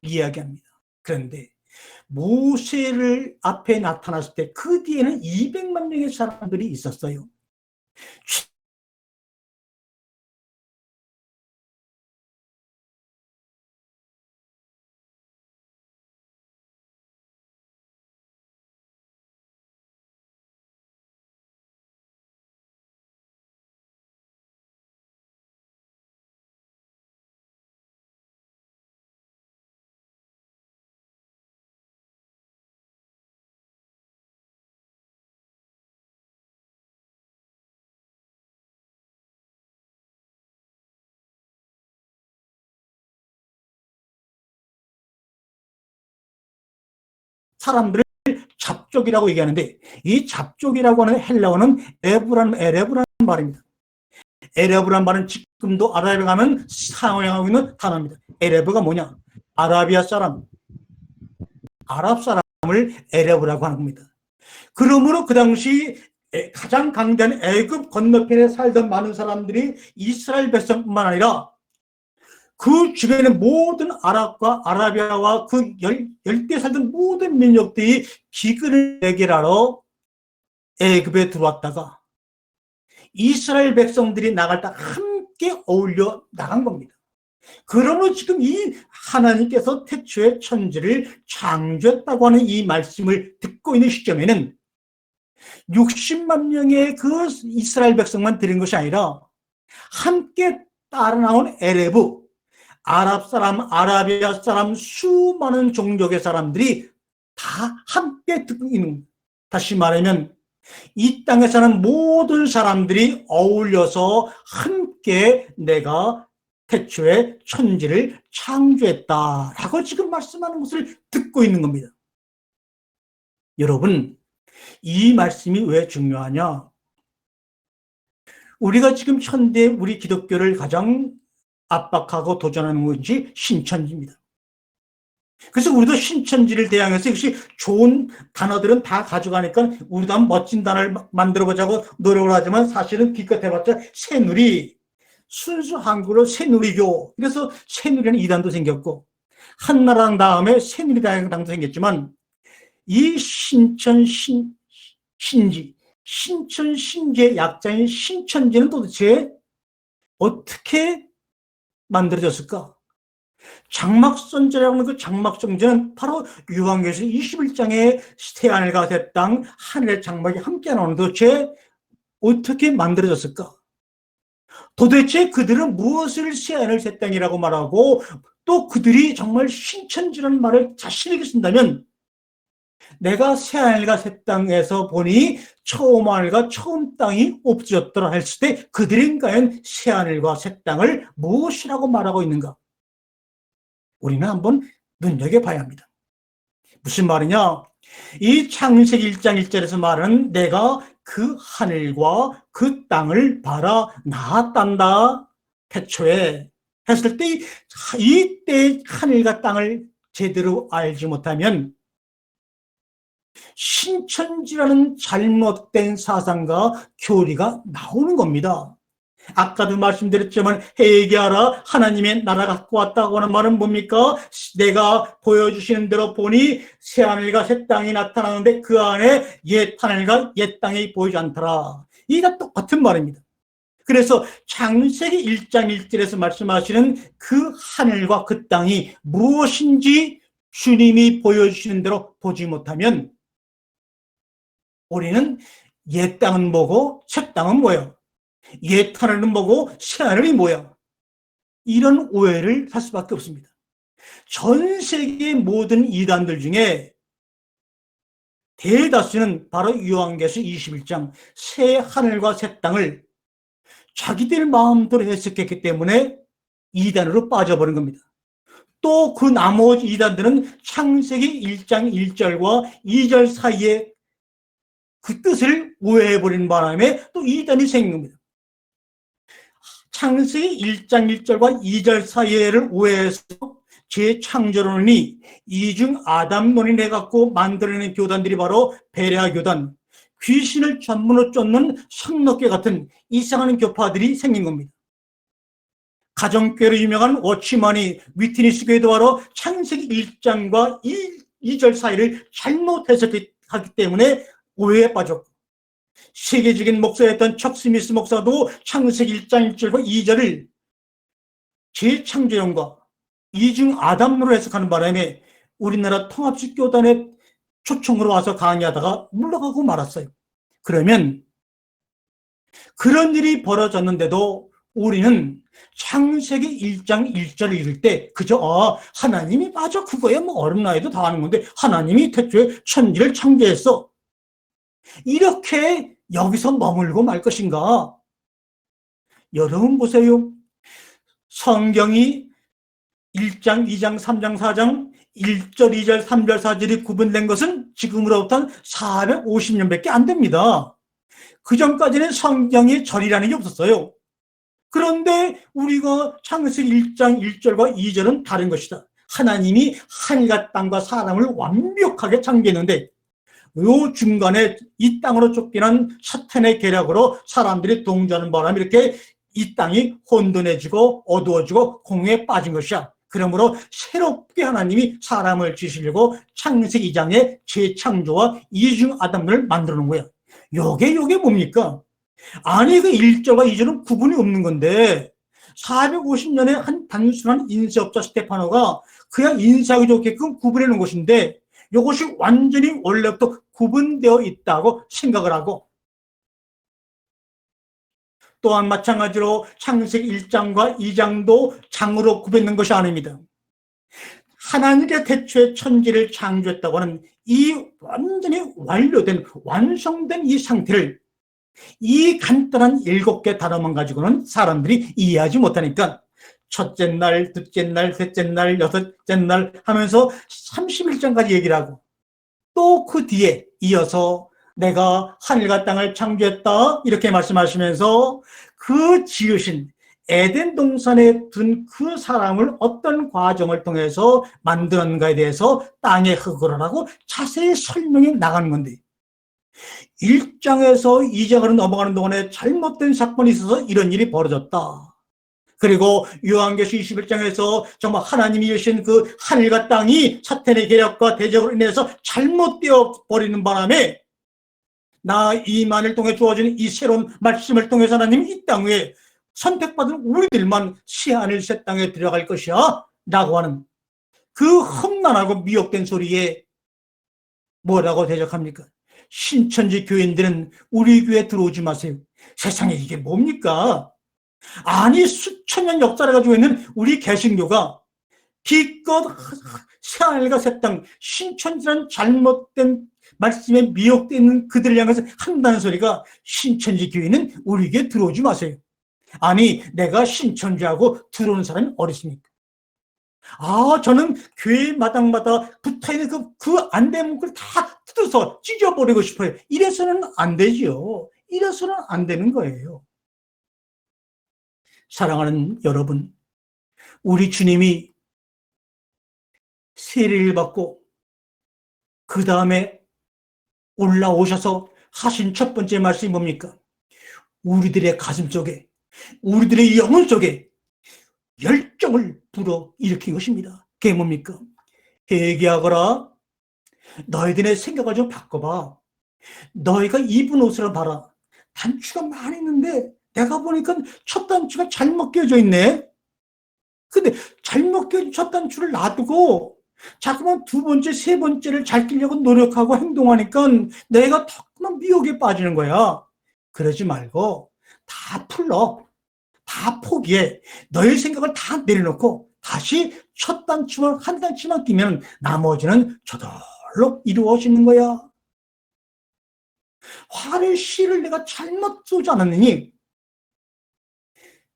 이야기합니다. 그런데 모세를 앞에 나타났을 때 그 뒤에는 200만 명의 사람들이 있었어요. 사람들을 잡족이라고 얘기하는데 이 잡족이라고 하는 헬라어는 에레브라는 말입니다. 에레브라는 말은 지금도 아라비아 가면 사용하고 있는 단어입니다. 에레브가 뭐냐? 아라비아 사람, 아랍 사람을 에레브라고 하는 겁니다. 그러므로 그 당시 가장 강대한 애굽 건너편에 살던 많은 사람들이 이스라엘 백성뿐만 아니라 그 주변의 모든 아랍과 아라비아와 그 열대에 살던 모든 민족들이 기근을 해결하러 애굽에 들어왔다가 이스라엘 백성들이 나갈 때 함께 어울려 나간 겁니다. 그러므로 지금 이 하나님께서 태초에 천지를 창조했다고 하는 이 말씀을 듣고 있는 시점에는 60만 명의 그 이스라엘 백성만 들은 것이 아니라 함께 따라 나온 에레브, 아랍 사람, 아라비아 사람, 수많은 종족의 사람들이 다 함께 듣고 있는, 다시 말하면 이 땅에 사는 모든 사람들이 어울려서 함께 내가 태초에 천지를 창조했다라고 지금 말씀하는 것을 듣고 있는 겁니다. 여러분, 이 말씀이 왜 중요하냐? 우리가 지금 현대 우리 기독교를 가장 압박하고 도전하는 것이 신천지입니다. 그래서 우리도 신천지를 대항해서 역시 좋은 단어들은 다 가져가니까 우리도 한 멋진 단어를 만들어보자고 노력을 하지만 사실은 기껏 해봤자 새누리, 순수 한국어로 새누리교, 그래서 새누리라는 이단도 생겼고 한나라당 다음에 새누리당도 생겼지만 이 신천지의 약자인 신천지는 도대체 어떻게 만들어졌을까? 장막선제라고 하는 그 장막선제는 바로 요한계시록 21장에 태하늘과 새 땅, 하늘의 장막이 함께 나오는 도대체 어떻게 만들어졌을까? 도대체 그들은 무엇을 새하늘 새 땅이라고 말하고 또 그들이 정말 신천지라는 말을 자신에게 쓴다면 내가 새하늘과 새 땅에서 보니 처음 하늘과 처음 땅이 없어졌더라 했을 때 그들은 과연 새하늘과 새 땅을 무엇이라고 말하고 있는가? 우리는 한번 눈여겨봐야 합니다. 무슨 말이냐? 이 창세기 1장 1절에서 말하는 내가 그 하늘과 그 땅을 바라 나았단다. 태초에 했을 때 이때 하늘과 땅을 제대로 알지 못하면 신천지라는 잘못된 사상과 교리가 나오는 겁니다. 아까도 말씀드렸지만 회개하라 하나님의 나라 갖고 왔다고 하는 말은 뭡니까? 내가 보여주시는 대로 보니 새하늘과 새 땅이 나타나는데 그 안에 옛 하늘과 옛 땅이 보이지 않더라. 이게 다 똑같은 말입니다. 그래서 창세기 1장 1절에서 말씀하시는 그 하늘과 그 땅이 무엇인지 주님이 보여주시는 대로 보지 못하면 우리는 옛 땅은 뭐고 새 땅은 뭐야? 옛 하늘은 뭐고 새 하늘이 뭐야? 이런 오해를 할 수밖에 없습니다. 전 세계 모든 이단들 중에 대다수는 바로 요한계시록 21장 새 하늘과 새 땅을 자기들 마음대로 해석했기 때문에 이단으로 빠져버린 겁니다. 또 그 나머지 이단들은 창세기 1장 1절과 2절 사이에 그 뜻을 오해해버린 바람에 또 이단이 생긴 겁니다. 창세기 1장 1절과 2절 사이를 오해해서 재창조론이 이중 아담론이 해갖고 만들어낸 교단들이 바로 베레아 교단, 귀신을 전문으로 쫓는 성록교 같은 이상한 교파들이 생긴 겁니다. 가정교회로 유명한 워치만이 위트니스 교회도 바로 창세기 1장과 2절 사이를 잘못 해석하기 때문에 오해에 빠졌고, 세계적인 목사였던 척 스미스 목사도 창세기 1장 1절과 2절을 재창조론과 이중 아담론으로 해석하는 바람에 우리나라 통합식 교단의 초청으로 와서 강의하다가 물러가고 말았어요. 그러면 그런 일이 벌어졌는데도 우리는 창세기 1장 1절을 읽을 때 그저 하나님이 맞아 그거야 뭐 어른아이도 다 아는 건데 하나님이 태초에 천지를 창조했어 이렇게 여기서 머물고 말 것인가? 여러분 보세요. 성경이 1장, 2장, 3장, 4장 1절, 2절, 3절, 4절이 구분된 것은 지금으로부터 450년밖에 안 됩니다. 그 전까지는 성경에 절이라는 게 없었어요. 그런데 우리가 창세기 1장 1절과 2절은 다른 것이다. 하나님이 하늘과 땅과 사람을 완벽하게 창조했는데 요 중간에 이 땅으로 쫓기는 사탄의 계략으로 사람들이 동조하는 바람에 이렇게 이 땅이 혼돈해지고 어두워지고 공에 빠진 것이야. 그러므로 새롭게 하나님이 사람을 지으시려고 창세기 2장에 재창조와 이중 아담을 만들어 놓은 거야. 요게 뭡니까? 아니 그 1절과 2절은 구분이 없는 건데 450년에 한 단순한 인쇄업자 스테파노가 그냥 인쇄하기 좋게끔 구분해 놓은 것인데 이것이 완전히 원래부터 구분되어 있다고 생각을 하고 또한 마찬가지로 창세기 1장과 2장도 장으로 구별된 것이 아닙니다. 하나님의 태초에 천지를 창조했다고 하는 이 완전히 완료된 완성된 이 상태를 이 간단한 7개 단어만 가지고는 사람들이 이해하지 못하니까 첫째 날, 둘째 날, 셋째 날, 여섯째 날 하면서 31장까지 얘기를 하고 또 그 뒤에 이어서 내가 하늘과 땅을 창조했다 이렇게 말씀하시면서 그 지으신 에덴 동산에 둔 그 사람을 어떤 과정을 통해서 만들었는가에 대해서 땅의 흙을 하고 자세히 설명해 나가는 건데 1장에서 2장으로 넘어가는 동안에 잘못된 사건이 있어서 이런 일이 벌어졌다. 그리고 요한계시록 21장에서 정말 하나님이 주신 그 하늘과 땅이 사탄의 계략과 대적으로 인해서 잘못되어 버리는 바람에 나 이만을 통해 주어진 이 새로운 말씀을 통해서 하나님이 이 땅 위에 선택받은 우리들만 새하늘 새 땅에 들어갈 것이야 라고 하는 그 험난하고 미혹된 소리에 뭐라고 대적합니까? 신천지 교인들은 우리 교회에 들어오지 마세요. 세상에 이게 뭡니까? 아니 수천 년 역사를 가지고 있는 우리 개신교가 기껏 새하늘과 새 땅, 신천지란 잘못된 말씀에 미혹되어 있는 그들을 향해서 한다는 소리가, 신천지 교회는 우리에게 들어오지 마세요. 아니, 내가 신천지하고 들어오는 사람이 어디 있습니까? 저는 교회 마당마다 붙어있는 그 안대문구를 다 뜯어서 찢어버리고 싶어요. 이래서는 안 되지요. 이래서는 안 되는 거예요. 사랑하는 여러분, 우리 주님이 세례를 받고 그 다음에 올라오셔서 하신 첫 번째 말씀이 뭡니까? 우리들의 가슴 속에, 우리들의 영혼 속에 열정을 불어일으킨 것입니다. 그게 뭡니까? 회개하거라. 너희들의 생각을 좀 바꿔봐. 너희가 입은 옷을 봐라. 단추가 많이 있는데 내가 보니까 첫 단추가 잘못 끼워져 있네. 근데 잘못 끼워진 첫 단추를 놔두고 자꾸만 두 번째, 세 번째를 잘 끼려고 노력하고 행동하니까 내가 자꾸만 미혹에 빠지는 거야. 그러지 말고 다 풀러. 다 포기해. 너의 생각을 다 내려놓고 다시 첫 단추만, 한 단추만 끼면 나머지는 저절로 이루어지는 거야. 화를, 씨를 내가 잘못 쏘지 않았느니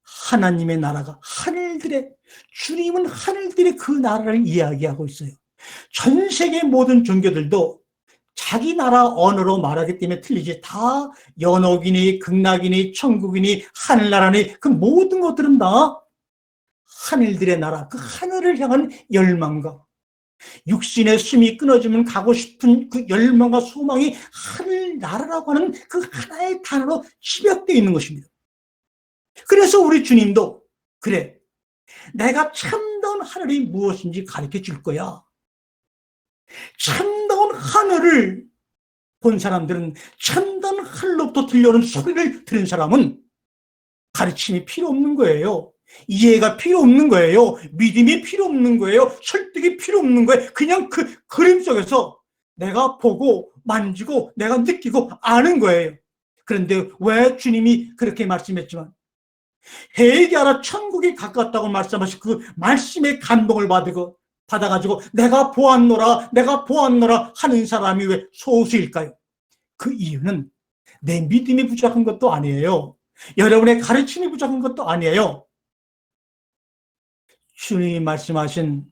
하나님의 나라가 하늘들의, 주님은 하늘들의 그 나라를 이야기하고 있어요. 전 세계 모든 종교들도 자기 나라 언어로 말하기 때문에 틀리지, 다 연옥이니 극락이니 천국이니 하늘나라니 그 모든 것들은 다 하늘들의 나라, 그 하늘을 향한 열망과 육신의 숨이 끊어지면 가고 싶은 그 열망과 소망이 하늘나라라고 하는 그 하나의 단어로 집약되어 있는 것입니다. 그래서 우리 주님도 그래, 내가 참다운 하늘이 무엇인지 가르쳐 줄 거야. 참다운 하늘을 본 사람들은, 참다운 하늘로부터 들려오는 소리를 들은 사람은 가르침이 필요 없는 거예요. 이해가 필요 없는 거예요. 믿음이 필요 없는 거예요. 설득이 필요 없는 거예요. 그냥 그 그림 속에서 내가 보고 만지고 내가 느끼고 아는 거예요. 그런데 왜 주님이 그렇게 말씀했지만, 회개하라 천국이 가깝다고 말씀하신 그 말씀의 감동을 받아가지고 내가 보았노라 하는 사람이 왜 소수일까요? 그 이유는 내 믿음이 부족한 것도 아니에요. 여러분의 가르침이 부족한 것도 아니에요. 주님이 말씀하신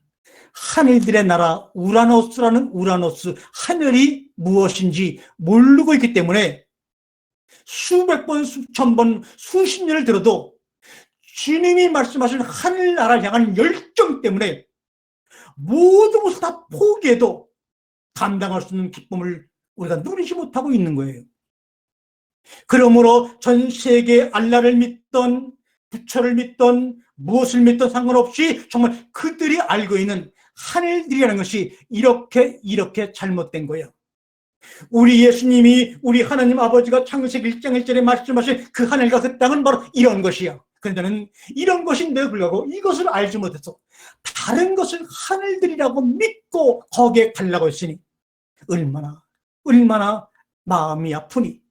하늘들의 나라, 우라노스라는 우라노스, 하늘이 무엇인지 모르고 있기 때문에 수백 번, 수천 번, 수십 년을 들어도 주님이 말씀하신 하늘나라를 향한 열정 때문에 모든 것을 다 포기해도 감당할 수 있는 기쁨을 우리가 누리지 못하고 있는 거예요. 그러므로 전 세계 알라를 믿던, 부처를 믿던, 무엇을 믿던 상관없이 정말 그들이 알고 있는 하늘들이라는 것이 이렇게 잘못된 거예요. 우리 예수님이, 우리 하나님 아버지가 창세기 1장 1절에 말씀하신 그 하늘과 그 땅은 바로 이런 것이야. 그런데 나는 이런 것인데도 불구하고 이것을 알지 못해서 다른 것을 하늘들이라고 믿고 거기에 가려고 했으니 얼마나 마음이 아프니.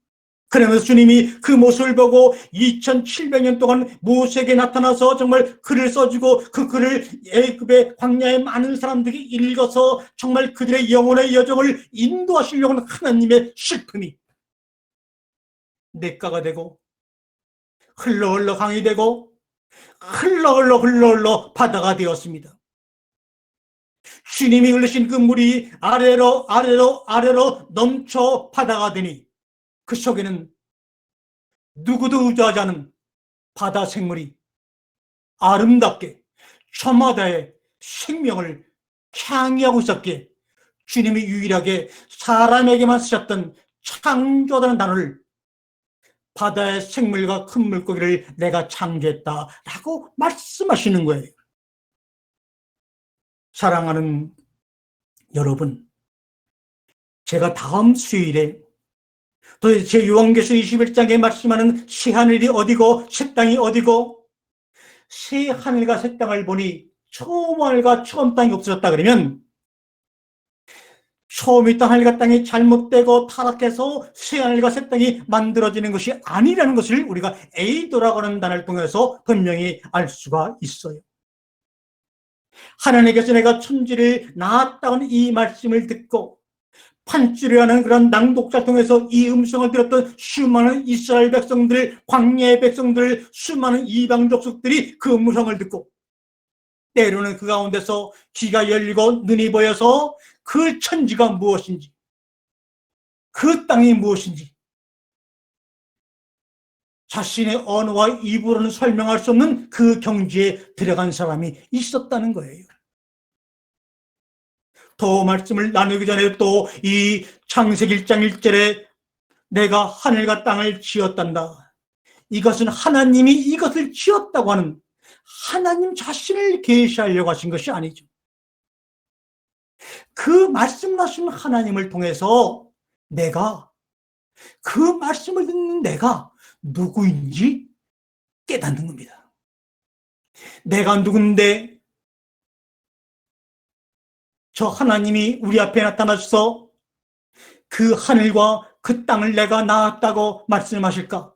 그러면서 주님이 그 모습을 보고 2700년 동안 모세에게 나타나서 정말 글을 써주고 그 글을 애굽의 광야의 많은 사람들이 읽어서 정말 그들의 영혼의 여정을 인도하시려고 하는 하나님의 슬픔이 냇가가 되고 흘러 강이 되고 흘러 바다가 되었습니다. 주님이 흘리신 그 물이 아래로 넘쳐 바다가 되니 그 속에는 누구도 의존하지 않은 바다 생물이 아름답게 저마다의 생명을 향유하고 있었기에 주님이 유일하게 사람에게만 쓰셨던 창조하다는 단어를, 바다의 생물과 큰 물고기를 내가 창조했다라고 말씀하시는 거예요. 사랑하는 여러분, 제가 다음 수요일에 도대체 요한계시록 21장에 말씀하는 새 하늘이 어디고 새 땅이 어디고, 새 하늘과 새 땅을 보니 처음 하늘과 처음 땅이 없어졌다 그러면 처음 있던 하늘과 땅이 잘못되고 타락해서 새 하늘과 새 땅이 만들어지는 것이 아니라는 것을 우리가 에이도라고 하는 단어를 통해서 분명히 알 수가 있어요. 하나님께서 내가 천지를 낳았다는 이 말씀을 듣고 판주리라는 그런 낭독자를 통해서 이 음성을 들었던 수많은 이스라엘 백성들, 광야의 백성들, 수많은 이방 족속들이 그 음성을 듣고 때로는 그 가운데서 귀가 열리고 눈이 보여서 그 천지가 무엇인지, 그 땅이 무엇인지 자신의 언어와 입으로는 설명할 수 없는 그 경지에 들어간 사람이 있었다는 거예요. 더 말씀을 나누기 전에 또 이 창세기 1장 1절에 내가 하늘과 땅을 지었단다. 이것은 하나님이 이것을 지었다고 하는 하나님 자신을 계시하려고 하신 것이 아니죠. 그 말씀하신 하나님을 통해서 내가, 그 말씀을 듣는 내가 누구인지 깨닫는 겁니다. 내가 누군데 저 하나님이 우리 앞에 나타나셔서 그 하늘과 그 땅을 내가 낳았다고 말씀하실까?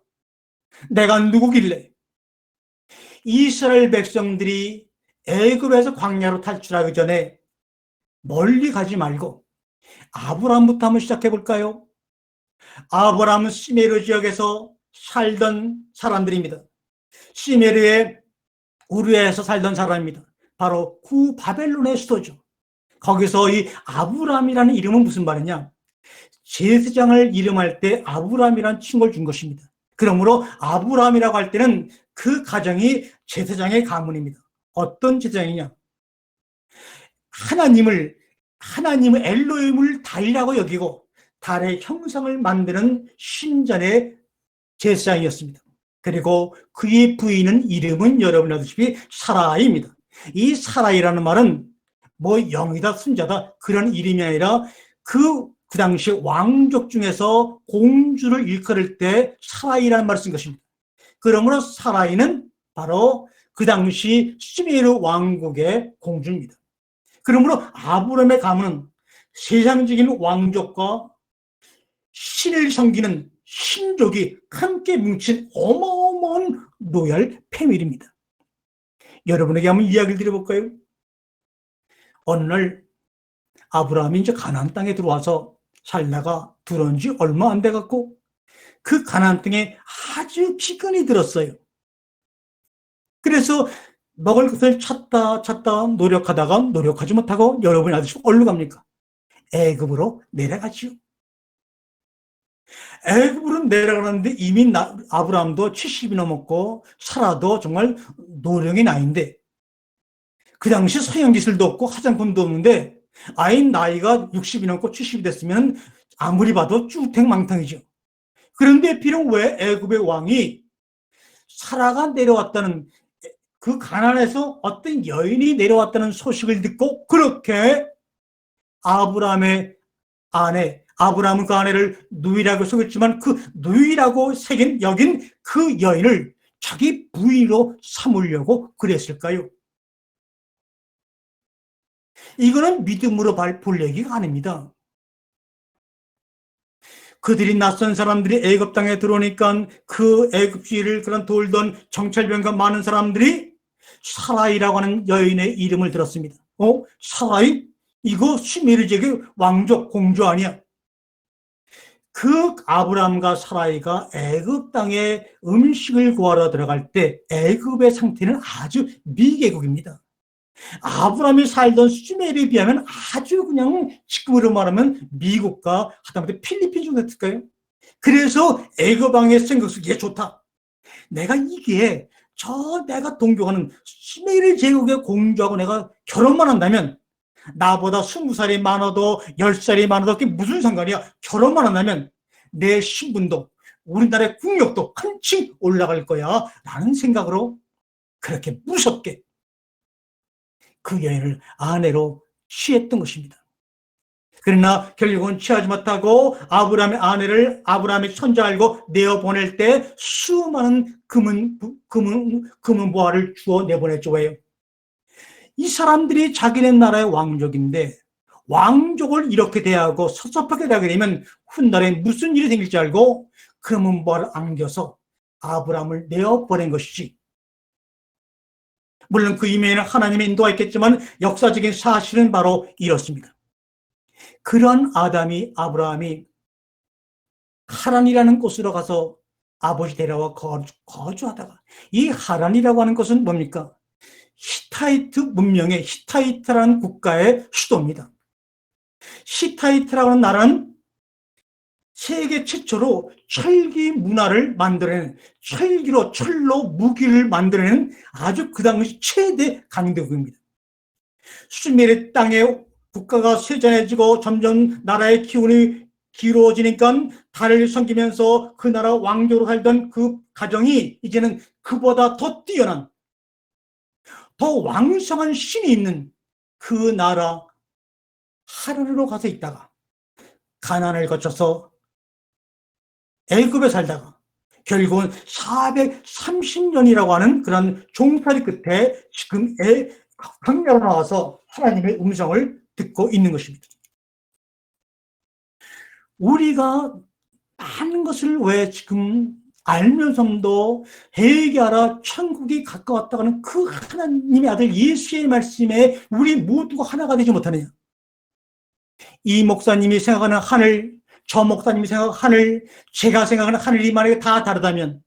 내가 누구길래? 이스라엘 백성들이 애굽에서 광야로 탈출하기 전에 멀리 가지 말고 아브라함부터 한번 시작해 볼까요? 아브라함은 시메르 지역에서 살던 사람들입니다. 시메르의 우르에서 살던 사람입니다. 바로 구 바벨론의 수도죠. 거기서 이 아브라함이라는 이름은 무슨 말이냐? 제사장을 이름할 때 아브라함이라는 칭호를 준 것입니다. 그러므로 아브라함이라고 할 때는 그 가정이 제사장의 가문입니다. 어떤 제사장이냐? 하나님을 엘로힘을 달이라고 여기고 달의 형상을 만드는 신전의 제사장이었습니다. 그리고 그의 부인은 이름은 여러분이 아시다시피 사라이입니다. 이 사라이라는 말은 뭐 영이다 순자다 그런 이름이 아니라 그 당시 왕족 중에서 공주를 일컬을 때 사라이라는 말을 쓴 것입니다. 그러므로 사라이는 바로 그 당시 시메르 왕국의 공주입니다. 그러므로 아브라함의 가문은 세상적인 왕족과 신을 섬기는 신족이 함께 뭉친 어마어마한 로얄 패밀리입니다. 여러분에게 한번 이야기를 드려볼까요? 어느 날 아브라함이 이제 가나안 땅에 들어와서 살다가 들어온 지 얼마 안 돼갖고 그 가나안 땅에 아주 기근이 들었어요. 그래서 먹을 것을 찾다 노력하다가 노력하지 못하고 여러분이 아저씨 어디로 갑니까? 애굽으로 내려가지요. 애굽으로 내려가는데 이미 아브라함도 70이 넘었고 사라도 정말 노령의 나이인데 그 당시 서양기술도 없고 화장품도 없는데 아이 나이가 60이 넘고 70이 됐으면 아무리 봐도 쭈택망탕이죠. 그런데 비록 왜 애굽의 왕이 사라가 내려왔다는 그 가나안에서 어떤 여인이 내려왔다는 소식을 듣고 그렇게 아브라함의 아내, 아브라함은 그 아내를 누이라고 속였지만 그 누이라고 여긴 그 여인을 자기 부인으로 삼으려고 그랬을까요? 이거는 믿음으로 볼 얘기가 아닙니다. 그들이 낯선 사람들이 애굽 땅에 들어오니까 그 애굽주의를 그런 돌던 정찰병과 많은 사람들이 사라이라고 하는 여인의 이름을 들었습니다. 사라이? 이거 시메르 지역의 왕족 공주 아니야? 그 아브라함과 사라이가 애굽 땅에 음식을 구하러 들어갈 때 애굽의 상태는 아주 미개국입니다. 아브라함이 살던 수메르에 비하면 아주 그냥 직급으로 말하면 미국과 하다못해 필리핀 정도 됐을까요? 그래서 애굽 왕의 생각 속에 이게 좋다. 내가 이게 내가 동경하는 수메르 제국의 공주하고 내가 결혼만 한다면 나보다 20살이 많아도 10살이 많아도 그게 무슨 상관이야. 결혼만 한다면 내 신분도 우리나라의 국력도 한층 올라갈 거야 라는 생각으로 그렇게 무섭게 그 여인을 아내로 취했던 것입니다. 그러나 결국은 취하지 못하고 아브라함의 아내를 아브라함의 손자 알고 내어보낼 때 수많은 금은 보화를 주어 내보냈죠. 왜요? 이 사람들이 자기네 나라의 왕족인데 왕족을 이렇게 대하고 섭섭하게 대하게 되면 훗날에 무슨 일이 생길지 알고 금은 보화를 안겨서 아브라함을 내어보낸 것이지 물론 그 이면에는 하나님의 인도가 있겠지만 역사적인 사실은 바로 이렇습니다. 그런 아브라함이 하란이라는 곳으로 가서 아버지 데려와 거주하다가, 이 하란이라고 하는 것은 뭡니까? 히타이트 문명의, 히타이트라는 국가의 수도입니다. 히타이트라고 하는 나라는 세계 최초로 철기 문화를 만들어낸, 철로 무기를 만들어낸 아주 그 당시 최대 강대국입니다. 수메르 땅에 국가가 세전해지고 점점 나라의 기운이 길어지니까 달을 섬기면서 그 나라 왕조로 살던 그 가정이 이제는 그보다 더 뛰어난, 더 왕성한 신이 있는 그 나라 하란으로 가서 있다가 가나안을 거쳐서 애굽에 살다가 결국은 430년이라고 하는 그런 종살이 끝에 지금 광야로 나와서 하나님의 음성을 듣고 있는 것입니다. 우리가 많은 것을 왜 지금 알면서도 회개하라 천국이 가까웠다고 하는 그 하나님의 아들 예수의 말씀에 우리 모두가 하나가 되지 못하느냐? 이 목사님이 생각하는 하늘, 저 목사님이 생각하는 하늘, 제가 생각하는 하늘이 만약에 다 다르다면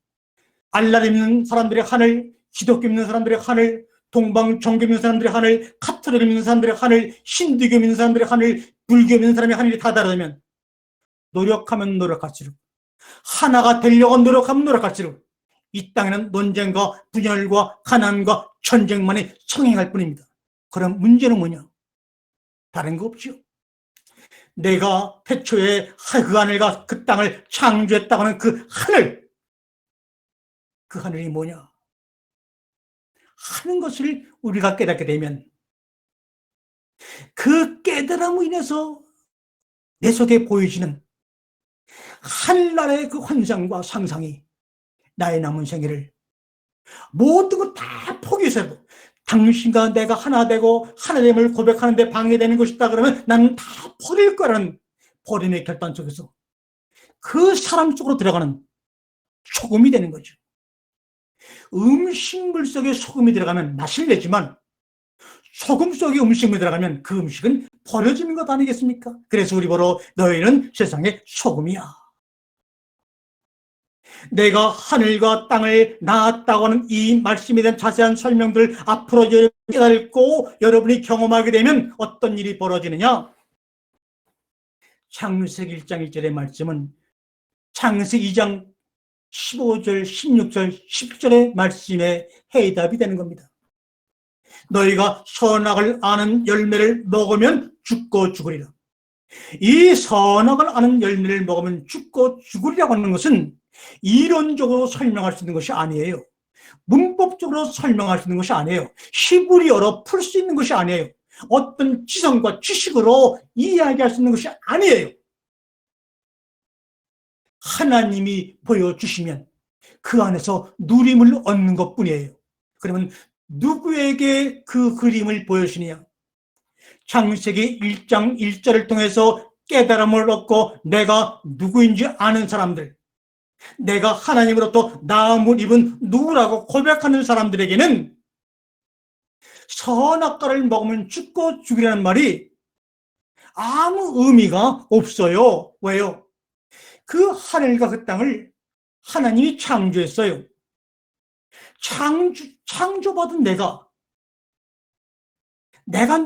알라를 믿는 사람들의 하늘, 기독교 믿는 사람들의 하늘, 동방 종교 믿는 사람들의 하늘, 카톨릭 믿는 사람들의 하늘, 힌두교 믿는 사람들의 하늘, 불교 믿는 사람의 하늘이 다 다르다면 노력하면 노력할수록, 하나가 되려고 노력하면 노력할수록 이 땅에는 논쟁과 분열과 가난과 전쟁만이 성행할 뿐입니다. 그럼 문제는 뭐냐? 다른 거 없죠. 내가 태초에 그 하늘과 그 땅을 창조했다고 하는 그 하늘, 그 하늘이 뭐냐 하는 것을 우리가 깨닫게 되면 그 깨달음으로 인해서 내 속에 보여지는 하늘나라의 그 환상과 상상이 나의 남은 생애를 모든 것 다 포기해서도 당신과 내가 하나 되고 하나됨을 고백하는데 방해되는 것이다 그러면 나는 다 버릴 거라는 버림의 결단 속에서 그 사람 속으로 들어가는 소금이 되는 거죠. 음식물 속에 소금이 들어가면 맛을 내지만 소금 속에 음식물이 들어가면 그 음식은 버려지는 것 아니겠습니까? 그래서 우리 보러 너희는 세상의 소금이야. 내가 하늘과 땅을 낳았다고 하는 이 말씀에 대한 자세한 설명들 앞으로 여러분이 깨닫고 여러분이 경험하게 되면 어떤 일이 벌어지느냐? 창세기 1장 1절의 말씀은 창세기 2장 15절, 16절, 10절의 말씀에 해답이 되는 겁니다. 너희가 선악을 아는 열매를 먹으면 죽고 죽으리라. 이 선악을 아는 열매를 먹으면 죽고 죽으리라고 하는 것은 이론적으로 설명할 수 있는 것이 아니에요. 문법적으로 설명할 수 있는 것이 아니에요. 히브리어로 풀 수 있는 것이 아니에요. 어떤 지성과 지식으로 이야기할 수 있는 것이 아니에요. 하나님이 보여주시면 그 안에서 누림을 얻는 것뿐이에요. 그러면 누구에게 그 그림을 보여주시느냐? 창세기 1장 1절을 통해서 깨달음을 얻고 내가 누구인지 아는 사람들, 내가 하나님으로부터 나음을 입은 누구라고 고백하는 사람들에게는 선악과를 먹으면 죽고 죽으라는 말이 아무 의미가 없어요. 왜요? 그 하늘과 그 땅을 하나님이 창조했어요. 창조받은 내가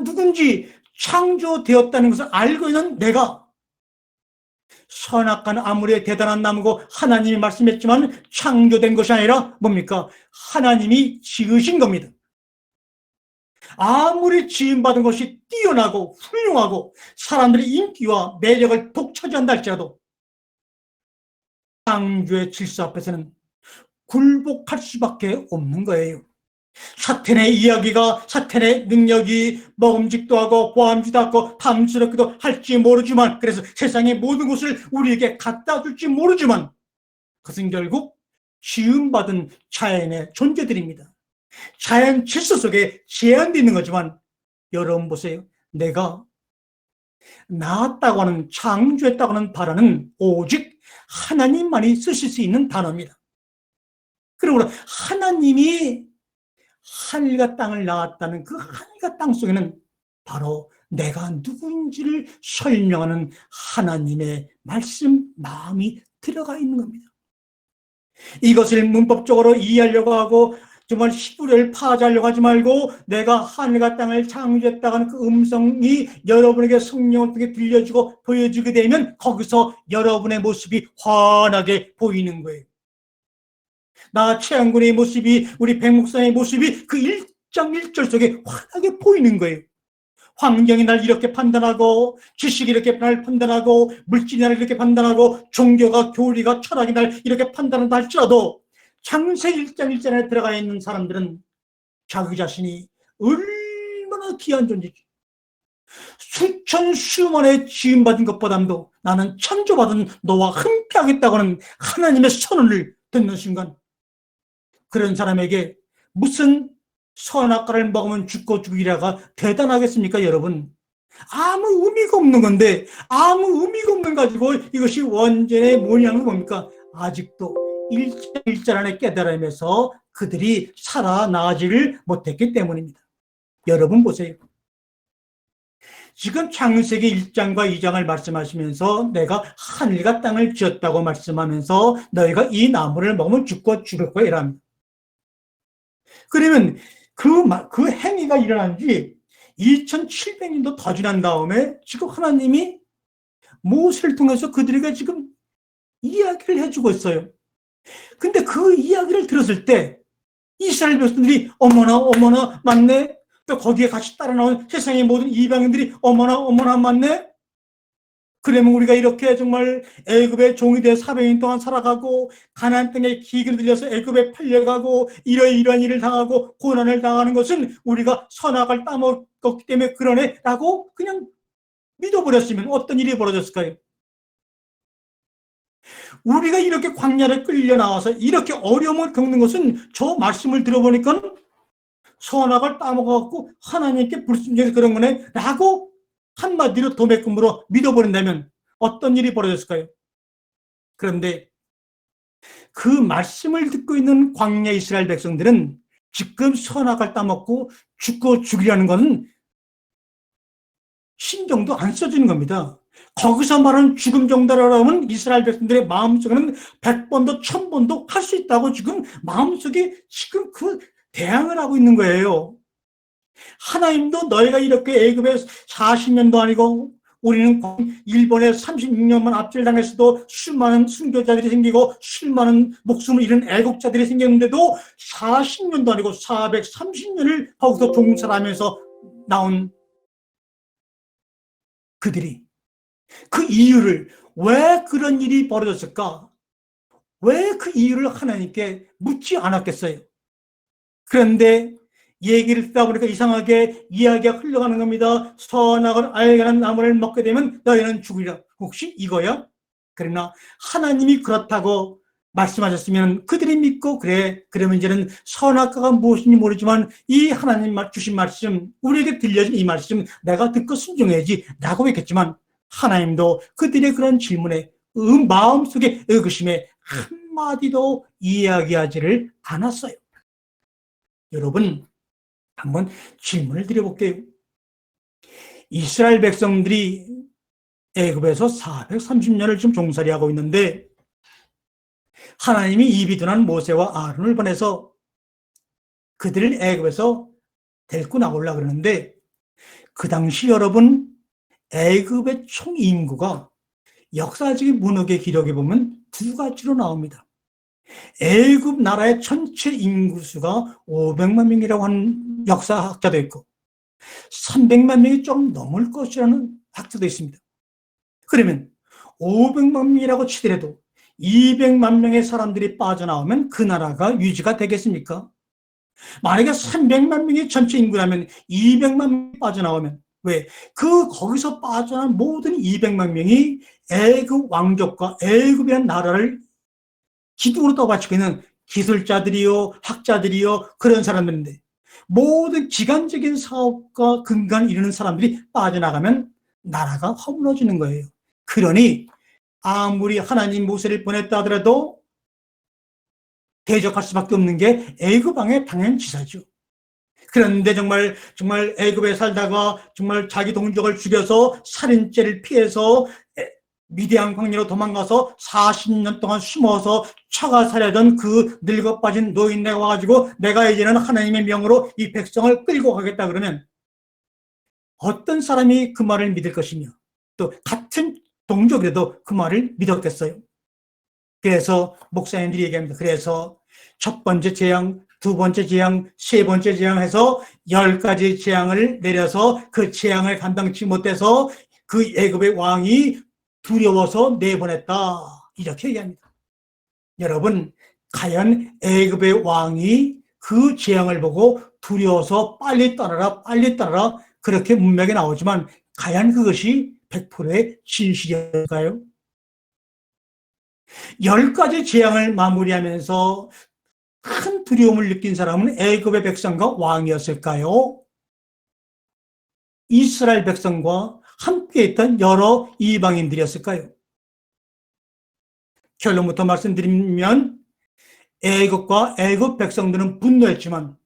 누군지 창조되었다는 것을 알고 있는 내가, 선악과는 아무리 대단한 나무고 하나님이 말씀했지만 창조된 것이 아니라 뭡니까? 하나님이 지으신 겁니다. 아무리 지음받은 것이 뛰어나고 훌륭하고 사람들의 인기와 매력을 독차지한다 할지라도 창조의 질서 앞에서는 굴복할 수밖에 없는 거예요. 사탄의 이야기가, 사탄의 능력이 먹음직도 하고 보암직도 하고 탐스럽기도 할지 모르지만, 그래서 세상의 모든 것을 우리에게 갖다 줄지 모르지만 그것은 결국 지음받은 자연의 존재들입니다. 자연 질서 속에 제한되어 있는 거지만, 여러분 보세요. 내가 낳았다고 하는, 창조했다고 하는 단어는 오직 하나님만이 쓰실 수 있는 단어입니다. 그러므로 하나님이 하늘과 땅을 낳았다는 그 하늘과 땅 속에는 바로 내가 누구인지를 설명하는 하나님의 말씀, 마음이 들어가 있는 겁니다. 이것을 문법적으로 이해하려고 하고 정말 히브리어를 파악하려고 하지 말고 내가 하늘과 땅을 창조했다고 하는 그 음성이 여러분에게 성령을 통해 들려주고 보여주게 되면 거기서 여러분의 모습이 환하게 보이는 거예요. 나 최양군의 모습이, 우리 백 목사의 모습이 그 1장 1절 속에 환하게 보이는 거예요. 환경이 날 이렇게 판단하고, 지식이 이렇게 날 판단하고, 물질이 날 이렇게 판단하고, 종교가, 교리가, 철학이 날 이렇게 판단한다 할지라도 창세기 1장 1절에 들어가 있는 사람들은 자기 자신이 얼마나 귀한 존재지. 수천 수만에 지음받은 것보다도 나는 창조받은 너와 함께하겠다고 하는 하나님의 선언을 듣는 순간 그런 사람에게 무슨 선악과를 먹으면 죽고 죽이라가 대단하겠습니까, 여러분? 아무 의미가 없는 건데, 아무 의미가 없는 가지고 이것이 원전의 모양은 뭡니까? 아직도 일자 안에 깨달으면서 그들이 살아나지를 못했기 때문입니다. 여러분 보세요. 지금 창세기 1장과 2장을 말씀하시면서 내가 하늘과 땅을 지었다고 말씀하면서 너희가 이 나무를 먹으면 죽고 죽을 거야 이랍니다. 그러면 그 행위가 일어난 지 2700년도 더 지난 다음에 지금 하나님이 모세를 통해서 그들에게 지금 이야기를 해주고 있어요. 근데 그 이야기를 들었을 때 이스라엘 백성들이 어머나 맞네. 또 거기에 같이 따라 나온 세상의 모든 이방인들이 어머나 맞네. 그러면 우리가 이렇게 정말 애굽의 종이 되어 400년 동안 살아가고 가나안 땅에 기근을 들려서 애굽에 팔려가고 이러이러한 일을 당하고 고난을 당하는 것은 우리가 선악을 따먹었기 때문에 그러네 라고 그냥 믿어버렸으면 어떤 일이 벌어졌을까요? 우리가 이렇게 광야를 끌려 나와서 이렇게 어려움을 겪는 것은 저 말씀을 들어보니까 선악을 따먹어갖고 하나님께 불순종해서 그런 거네 라고 한마디로 도매금으로 믿어버린다면 어떤 일이 벌어졌을까요? 그런데 그 말씀을 듣고 있는 광야 이스라엘 백성들은 지금 선악을 따먹고 죽고 죽이려는 것은 신경도 안 써주는 겁니다. 거기서 말하는 죽음 정도라고 하면 이스라엘 백성들의 마음속에는 100번도 1000번도 할 수 있다고 지금 마음속에 지금 그 대항을 하고 있는 거예요. 하나님도 너희가 이렇게 애굽에 40년도 아니고 우리는 일본에 36년만 압제당했어도 수많은 순교자들이 생기고 수많은 목숨을 잃은 애국자들이 생겼는데도 40년도 아니고 430년을 거기서 종살하면서 나온 그들이 그 이유를 왜 그런 일이 벌어졌을까? 왜 그 이유를 하나님께 묻지 않았겠어요? 그런데 얘기를 듣다 보니까 이상하게 이야기가 흘러가는 겁니다. 선악을 알게 하는 나무를 먹게 되면 너희는 죽으리라. 혹시 이거야? 그러나 하나님이 그렇다고 말씀하셨으면 그들이 믿고 그래 그러면 이제는 선악과가 무엇인지 모르지만 이 하나님 주신 말씀 우리에게 들려진 이 말씀 내가 듣고 순종해야지 라고 했겠지만 하나님도 그들의 그런 질문에 마음속에 의구심에 한마디도 이야기하지를 않았어요. 여러분 한번 질문을 드려볼게요. 이스라엘 백성들이 애굽에서 430년을 좀 종살이하고 있는데 하나님이 입이 둔한 모세와 아론을 보내서 그들을 애굽에서 데리고 나오려고 그러는데 그 당시 여러분 애굽의 총 인구가 역사적인 문헌의 기록에 보면 두 가지로 나옵니다. 애굽 나라의 전체 인구수가 500만 명이라고 하는 역사학자도 있고 300만 명이 좀 넘을 것이라는 학자도 있습니다. 그러면 500만 명이라고 치더라도 200만 명의 사람들이 빠져나오면 그 나라가 유지가 되겠습니까? 만약에 300만 명이 전체 인구라면 200만 명이 빠져나오면 왜? 거기서 빠져나온 모든 200만 명이 애굽 왕족과 애굽이라는 나라를 기둥으로 떠받치고 있는 기술자들이요, 학자들이요, 그런 사람들인데 모든 기간적인 사업과 근간을 이루는 사람들이 빠져나가면 나라가 허물어지는 거예요. 그러니 아무리 하나님 모세를 보냈다 하더라도 대적할 수밖에 없는 게 애굽 왕의 당연지사죠. 그런데 정말 애굽에 살다가 정말 자기 동족을 죽여서 살인죄를 피해서 미디안 광야로 도망가서 40년 동안 숨어서 처가 살려던 그 늙어 빠진 노인네가 와가지고 내가 이제는 하나님의 명으로 이 백성을 끌고 가겠다 그러면 어떤 사람이 그 말을 믿을 것이며 또 같은 동족이라도 그 말을 믿었겠어요. 그래서 목사님들이 얘기합니다. 그래서 첫 번째 재앙, 두 번째 재앙, 세 번째 재앙 해서 10가지 재앙을 내려서 그 재앙을 감당치 못해서 그 애굽의 왕이 두려워서 내보냈다. 이렇게 얘기합니다. 여러분, 과연 애굽의 왕이 그 재앙을 보고 두려워서 빨리 떠나라 그렇게 문맥에 나오지만 과연 그것이 100%의 진실일까요? 10가지 재앙을 마무리하면서 큰 두려움을 느낀 사람은 애굽의 백성과 왕이었을까요? 이스라엘 백성과 함께 있던 여러 이방인들이었을까요? 결론부터 말씀드리면 애굽과 애굽 백성들은 분노했지만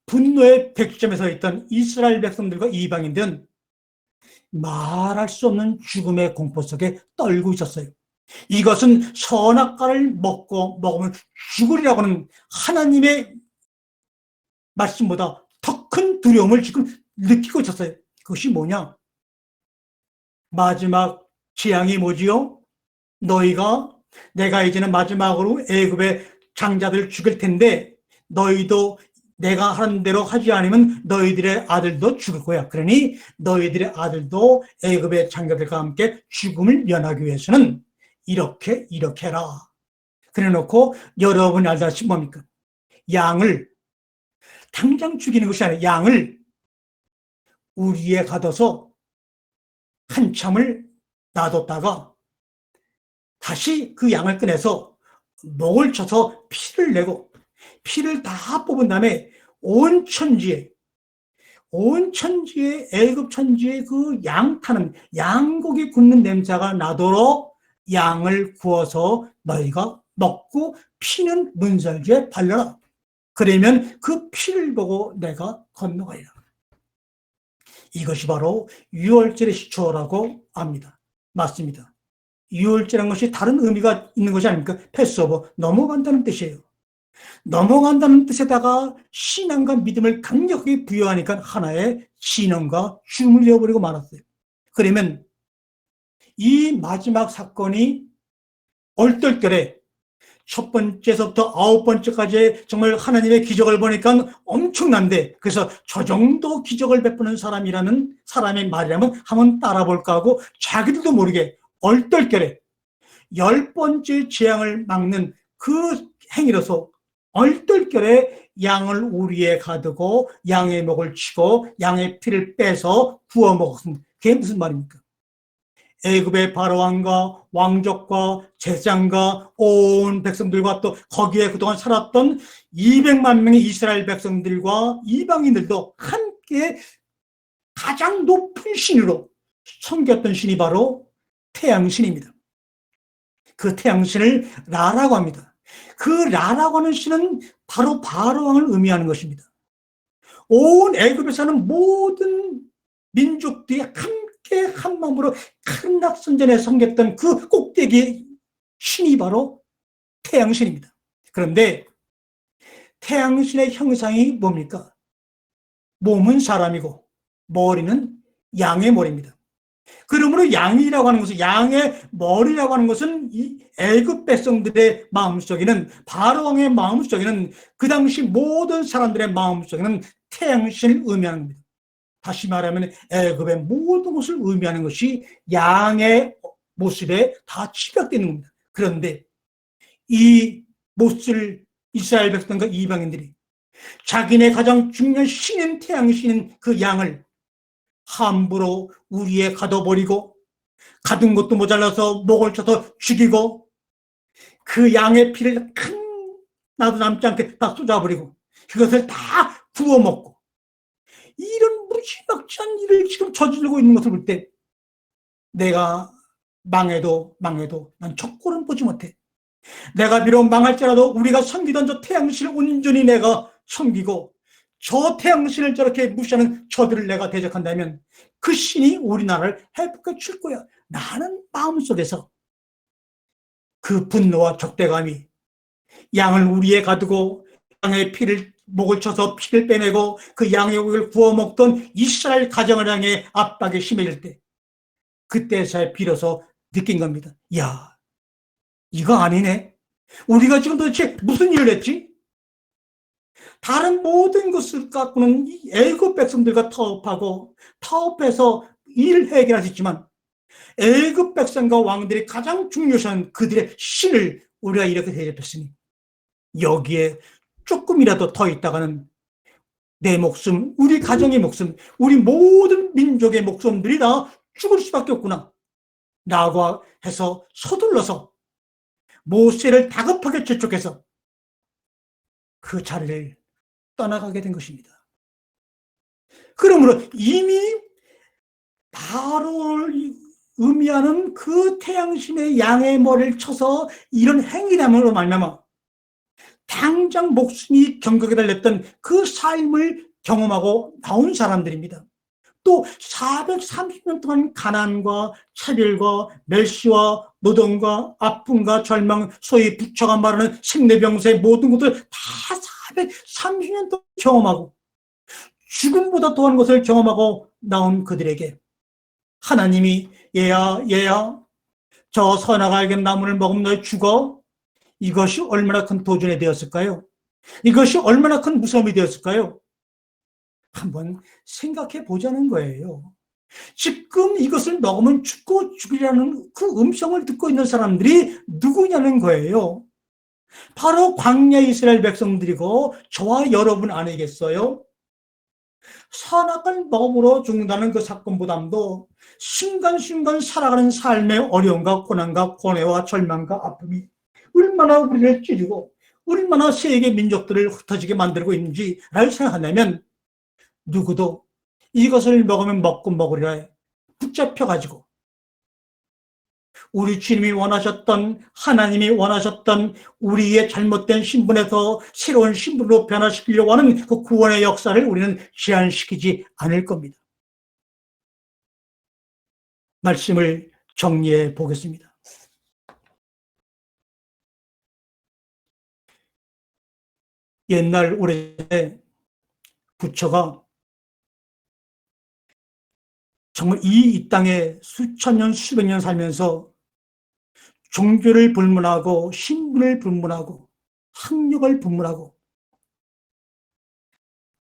분노의 백점에 서 있던 이스라엘 백성들과 이방인들은 말할 수 없는 죽음의 공포 속에 떨고 있었어요. 이것은 선악과를 먹으면 죽으리라고 하는 하나님의 말씀보다 더 큰 두려움을 지금 느끼고 있었어요. 그것이 뭐냐? 마지막 재앙이 뭐지요? 내가 이제는 마지막으로 애굽의 장자들 죽일 텐데 너희도 내가 하는 대로 하지 않으면 너희들의 아들도 죽을 거야. 그러니 너희들의 아들도 애굽의 장자들과 함께 죽음을 면하기 위해서는 이렇게 해라. 그래 놓고 여러분이 알다시피 뭡니까? 양을 당장 죽이는 것이 아니라 양을 우리에 가둬서 한참을 놔뒀다가 다시 그 양을 꺼내서 목을 쳐서 피를 내고 피를 다 뽑은 다음에 온 천지에 애굽 천지에 그 양타는 양고기 굽는 냄새가 나도록 양을 구워서 너희가 먹고 피는 문설주에 발려라. 그러면 그 피를 보고 내가 건너가리라. 이것이 바로 유월절의 시초라고 합니다. 맞습니다. 유월절이라는 것이 다른 의미가 있는 것이 아닙니까? 패스오버, 넘어간다는 뜻이에요. 넘어간다는 뜻에다가 신앙과 믿음을 강력하게 부여하니까 하나의 신앙과 춤을 이어버리고 말았어요. 그러면 이 마지막 사건이 얼떨결에 첫 번째서부터 9번째까지 정말 하나님의 기적을 보니까 엄청난데, 그래서 저 정도 기적을 베푸는 사람이라는 사람의 말이라면 한번 따라볼까 하고 자기들도 모르게 얼떨결에 10번째 재앙을 막는 그 행위로서 얼떨결에 양을 우리에 가두고 양의 목을 치고 양의 피를 빼서 구워 먹었습니다. 그게 무슨 말입니까? 애굽의 바로왕과 왕족과 제사장과 온 백성들과 또 거기에 그동안 살았던 200만 명의 이스라엘 백성들과 이방인들도 함께 가장 높은 신으로 섬겼던 신이 바로 태양신입니다. 그 태양신을 라라고 합니다. 그 라라고 하는 신은 바로 바로왕을 의미하는 것입니다. 온 애굽에 사는 모든 민족들이 함께 한 마음으로 카르낙선전에 섬겼던 그 꼭대기 신이 바로 태양신입니다. 그런데 태양신의 형상이 뭡니까? 몸은 사람이고 머리는 양의 머리입니다. 그러므로 양이라고 하는 것은, 양의 머리라고 하는 것은 이 애굽 백성들의 마음속에는, 바로왕의 마음속에는, 그 당시 모든 사람들의 마음속에는 태양신을 의미하는 겁니다. 다시 말하면 애굽의 모든 것을 의미하는 것이 양의 모습에 다 집약되어 있는 겁니다. 그런데 이 모습을 이스라엘 백성과 이방인들이 자기네 가장 중요한 신인 태양신인 그 양을 함부로 우리에 가둬버리고, 가둔 것도 모자라서 목을 쳐서 죽이고, 그 양의 피를 나도 남지 않게 다 쏟아버리고 그것을 다 구워 먹고, 이런 무지막지한 일을 지금 저지르고 있는 것을 볼 때 내가 망해도 난 족골은 보지 못해. 내가 비록 망할지라도 우리가 섬기던 저 태양신을 온전히 내가 섬기고 저 태양신을 저렇게 무시하는 저들을 내가 대적한다면 그 신이 우리나라를 회복해 줄 거야. 나는 마음속에서 그 분노와 적대감이 양을 우리에 가두고 양의 피를 목을 쳐서 피를 빼내고 그 양의 고기를 구워 먹던 이스라엘 가정을 향해 압박이 심해질 때 그때서야 비로소 느낀 겁니다. 야, 이거 아니네. 우리가 지금 도대체 무슨 일을 했지? 다른 모든 것을 갖고는 애굽 백성들과 타협하고 타협해서 일을 해결하셨지만 애굽 백성과 왕들이 가장 중요시한 그들의 신을 우리가 이렇게 대접했으니 여기에 조금이라도 더 있다가는 내 목숨, 우리 가정의 목숨, 우리 모든 민족의 목숨들이 다 죽을 수밖에 없구나 라고 해서 서둘러서 모세를 다급하게 재촉해서 그 자리를 떠나가게 된 것입니다. 그러므로 이미 바로를 의미하는 그 태양신의 양의 머리를 쳐서 이런 행위라므로 말미암아 당장 목숨이 경각에 달렸던 그 삶을 경험하고 나온 사람들입니다. 또 430년 동안 가난과 차별과 멸시와 노동과 아픔과 절망, 소위 부처가 말하는 생내병사의 모든 것을 다 430년 동안 경험하고 죽음보다 더한 것을 경험하고 나온 그들에게 하나님이 얘야 저 선악을 알게 나무를 먹으면 너 죽어. 이것이 얼마나 큰 도전이 되었을까요? 이것이 얼마나 큰 무서움이 되었을까요? 한번 생각해 보자는 거예요. 지금 이것을 먹으면 죽고 죽으리라는 그 음성을 듣고 있는 사람들이 누구냐는 거예요. 바로 광야 이스라엘 백성들이고 저와 여러분 아니겠어요? 선악을 먹음으로 죽는다는 그 사건보다도 순간순간 살아가는 삶의 어려움과 고난과 고뇌와 절망과 아픔이 얼마나 우리를 찌르고 얼마나 세계 민족들을 흩어지게 만들고 있는지를 생각한다면 누구도 이것을 먹으면 먹고 먹으리라 붙잡혀가지고 우리 주님이 원하셨던 하나님이 원하셨던 우리의 잘못된 신분에서 새로운 신분으로 변화시키려고 하는 그 구원의 역사를 우리는 제한시키지 않을 겁니다. 말씀을 정리해 보겠습니다. 옛날 오래전에 부처가 정말 이 땅에 수천 년, 수백 년 살면서 종교를 불문하고 신분을 불문하고 학력을 불문하고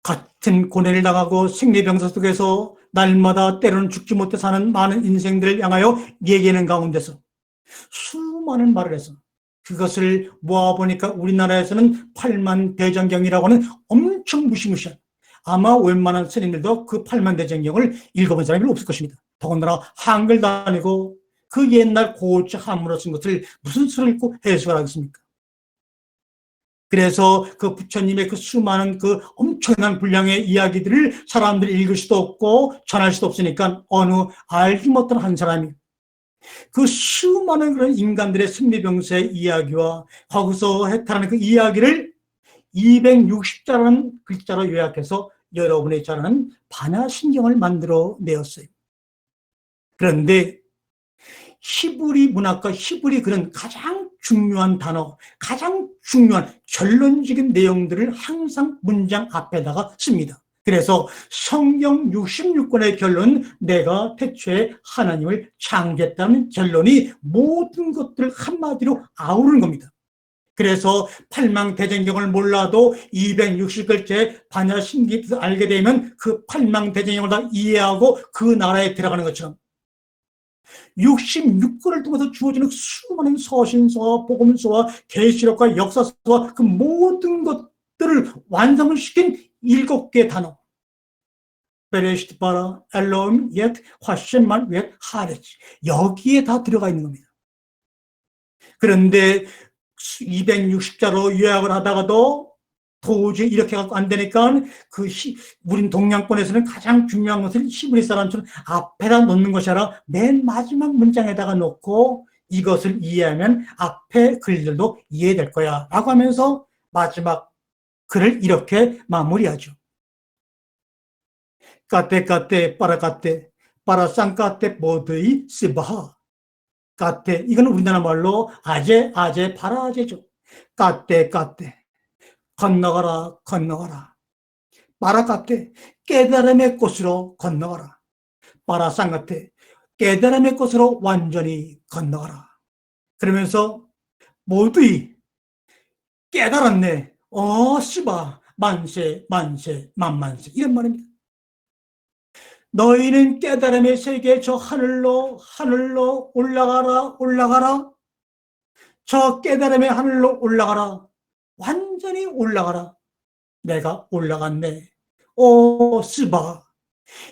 같은 고뇌를 당하고 생리병사 속에서 날마다 때로는 죽지 못해 사는 많은 인생들을 향하여 얘기하는 가운데서 수많은 말을 해서 그것을 모아보니까 우리나라에서는 8만 대장경이라고 하는 엄청 무시무시한 아마 웬만한 스님들도 그 8만 대장경을 읽어본 사람이 없을 것입니다. 더군다나 한글도 아니고 그 옛날 고체 한문으로 쓴 것을 무슨 수를 읽고 해석을 하겠습니까? 그래서 그 부처님의 그 수많은 그 엄청난 분량의 이야기들을 사람들이 읽을 수도 없고 전할 수도 없으니까 어느 알지 못한 한 사람이 그 수많은 그런 인간들의 생리병사의 이야기와 거기서 해탈하는 그 이야기를 260자라는 글자로 요약해서 여러분의 잘 아는 반야신경을 만들어 내었어요. 그런데 히브리 문학과 히브리 글은 가장 중요한 단어, 가장 중요한 결론적인 내용들을 항상 문장 앞에다가 씁니다. 그래서 성경 66권의 결론, 내가 태초에 하나님을 창조했다는 결론이 모든 것들을 한마디로 아우르는 겁니다. 그래서 팔망대전경을 몰라도 260글째 반야신기를 알게 되면 그 팔망대전경을 다 이해하고 그 나라에 들어가는 것처럼 66권을 통해서 주어지는 수많은 서신서와 복음서와 계시록과 역사서와 그 모든 것들을 완성을 시킨 7개의 단어, 베레시트 바라 엘로임 옙 화셴만 옙 하레치, 여기에 다 들어가 있는 겁니다. 그런데 260자로 요약을 하다가도 도저히 이렇게 갖고 안 되니까 우린 동양권에서는 가장 중요한 것을 히브리 사람처럼 앞에다 놓는 것이 아니라 맨 마지막 문장에다가 놓고 이것을 이해하면 앞에 글들도 이해될 거야 라고 하면서 마지막 글을 이렇게 마무리하죠. 까떼 까떼 빠라 쌍까떼 모드이 스바하. 까떼, 이건 우리나라 말로 아재 파라아재죠. 까떼 건너가라. 빠라 까떼, 깨달음의 꽃으로 건너가라. 빠라 쌍까떼, 깨달음의 꽃으로 완전히 건너가라. 그러면서 모두이 깨달았네. 씨바 만세 만만세, 이런 말입니다. 너희는 깨달음의 세계 저 하늘로 올라가라. 저 깨달음의 하늘로 올라가라. 완전히 올라가라. 내가 올라갔네. 스바.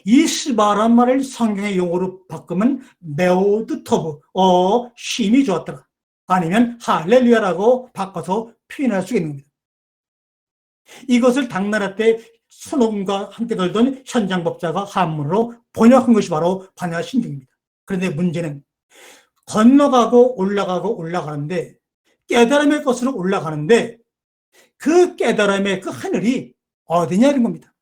이 스바란 말을 성경의 용어로 바꾸면 메오드 터브, 힘이 좋았더라. 아니면 할렐루야라고 바꿔서 표현할 수 있는 겁니다. 이것을 당나라 때 손오공과 함께 돌던 현장법자가 한문으로 번역한 것이 바로 반야신경입니다. 그런데 문제는 건너가고 올라가는데, 깨달음의 것으로 올라가는데 그 깨달음의 그 하늘이 어디냐는 겁니다.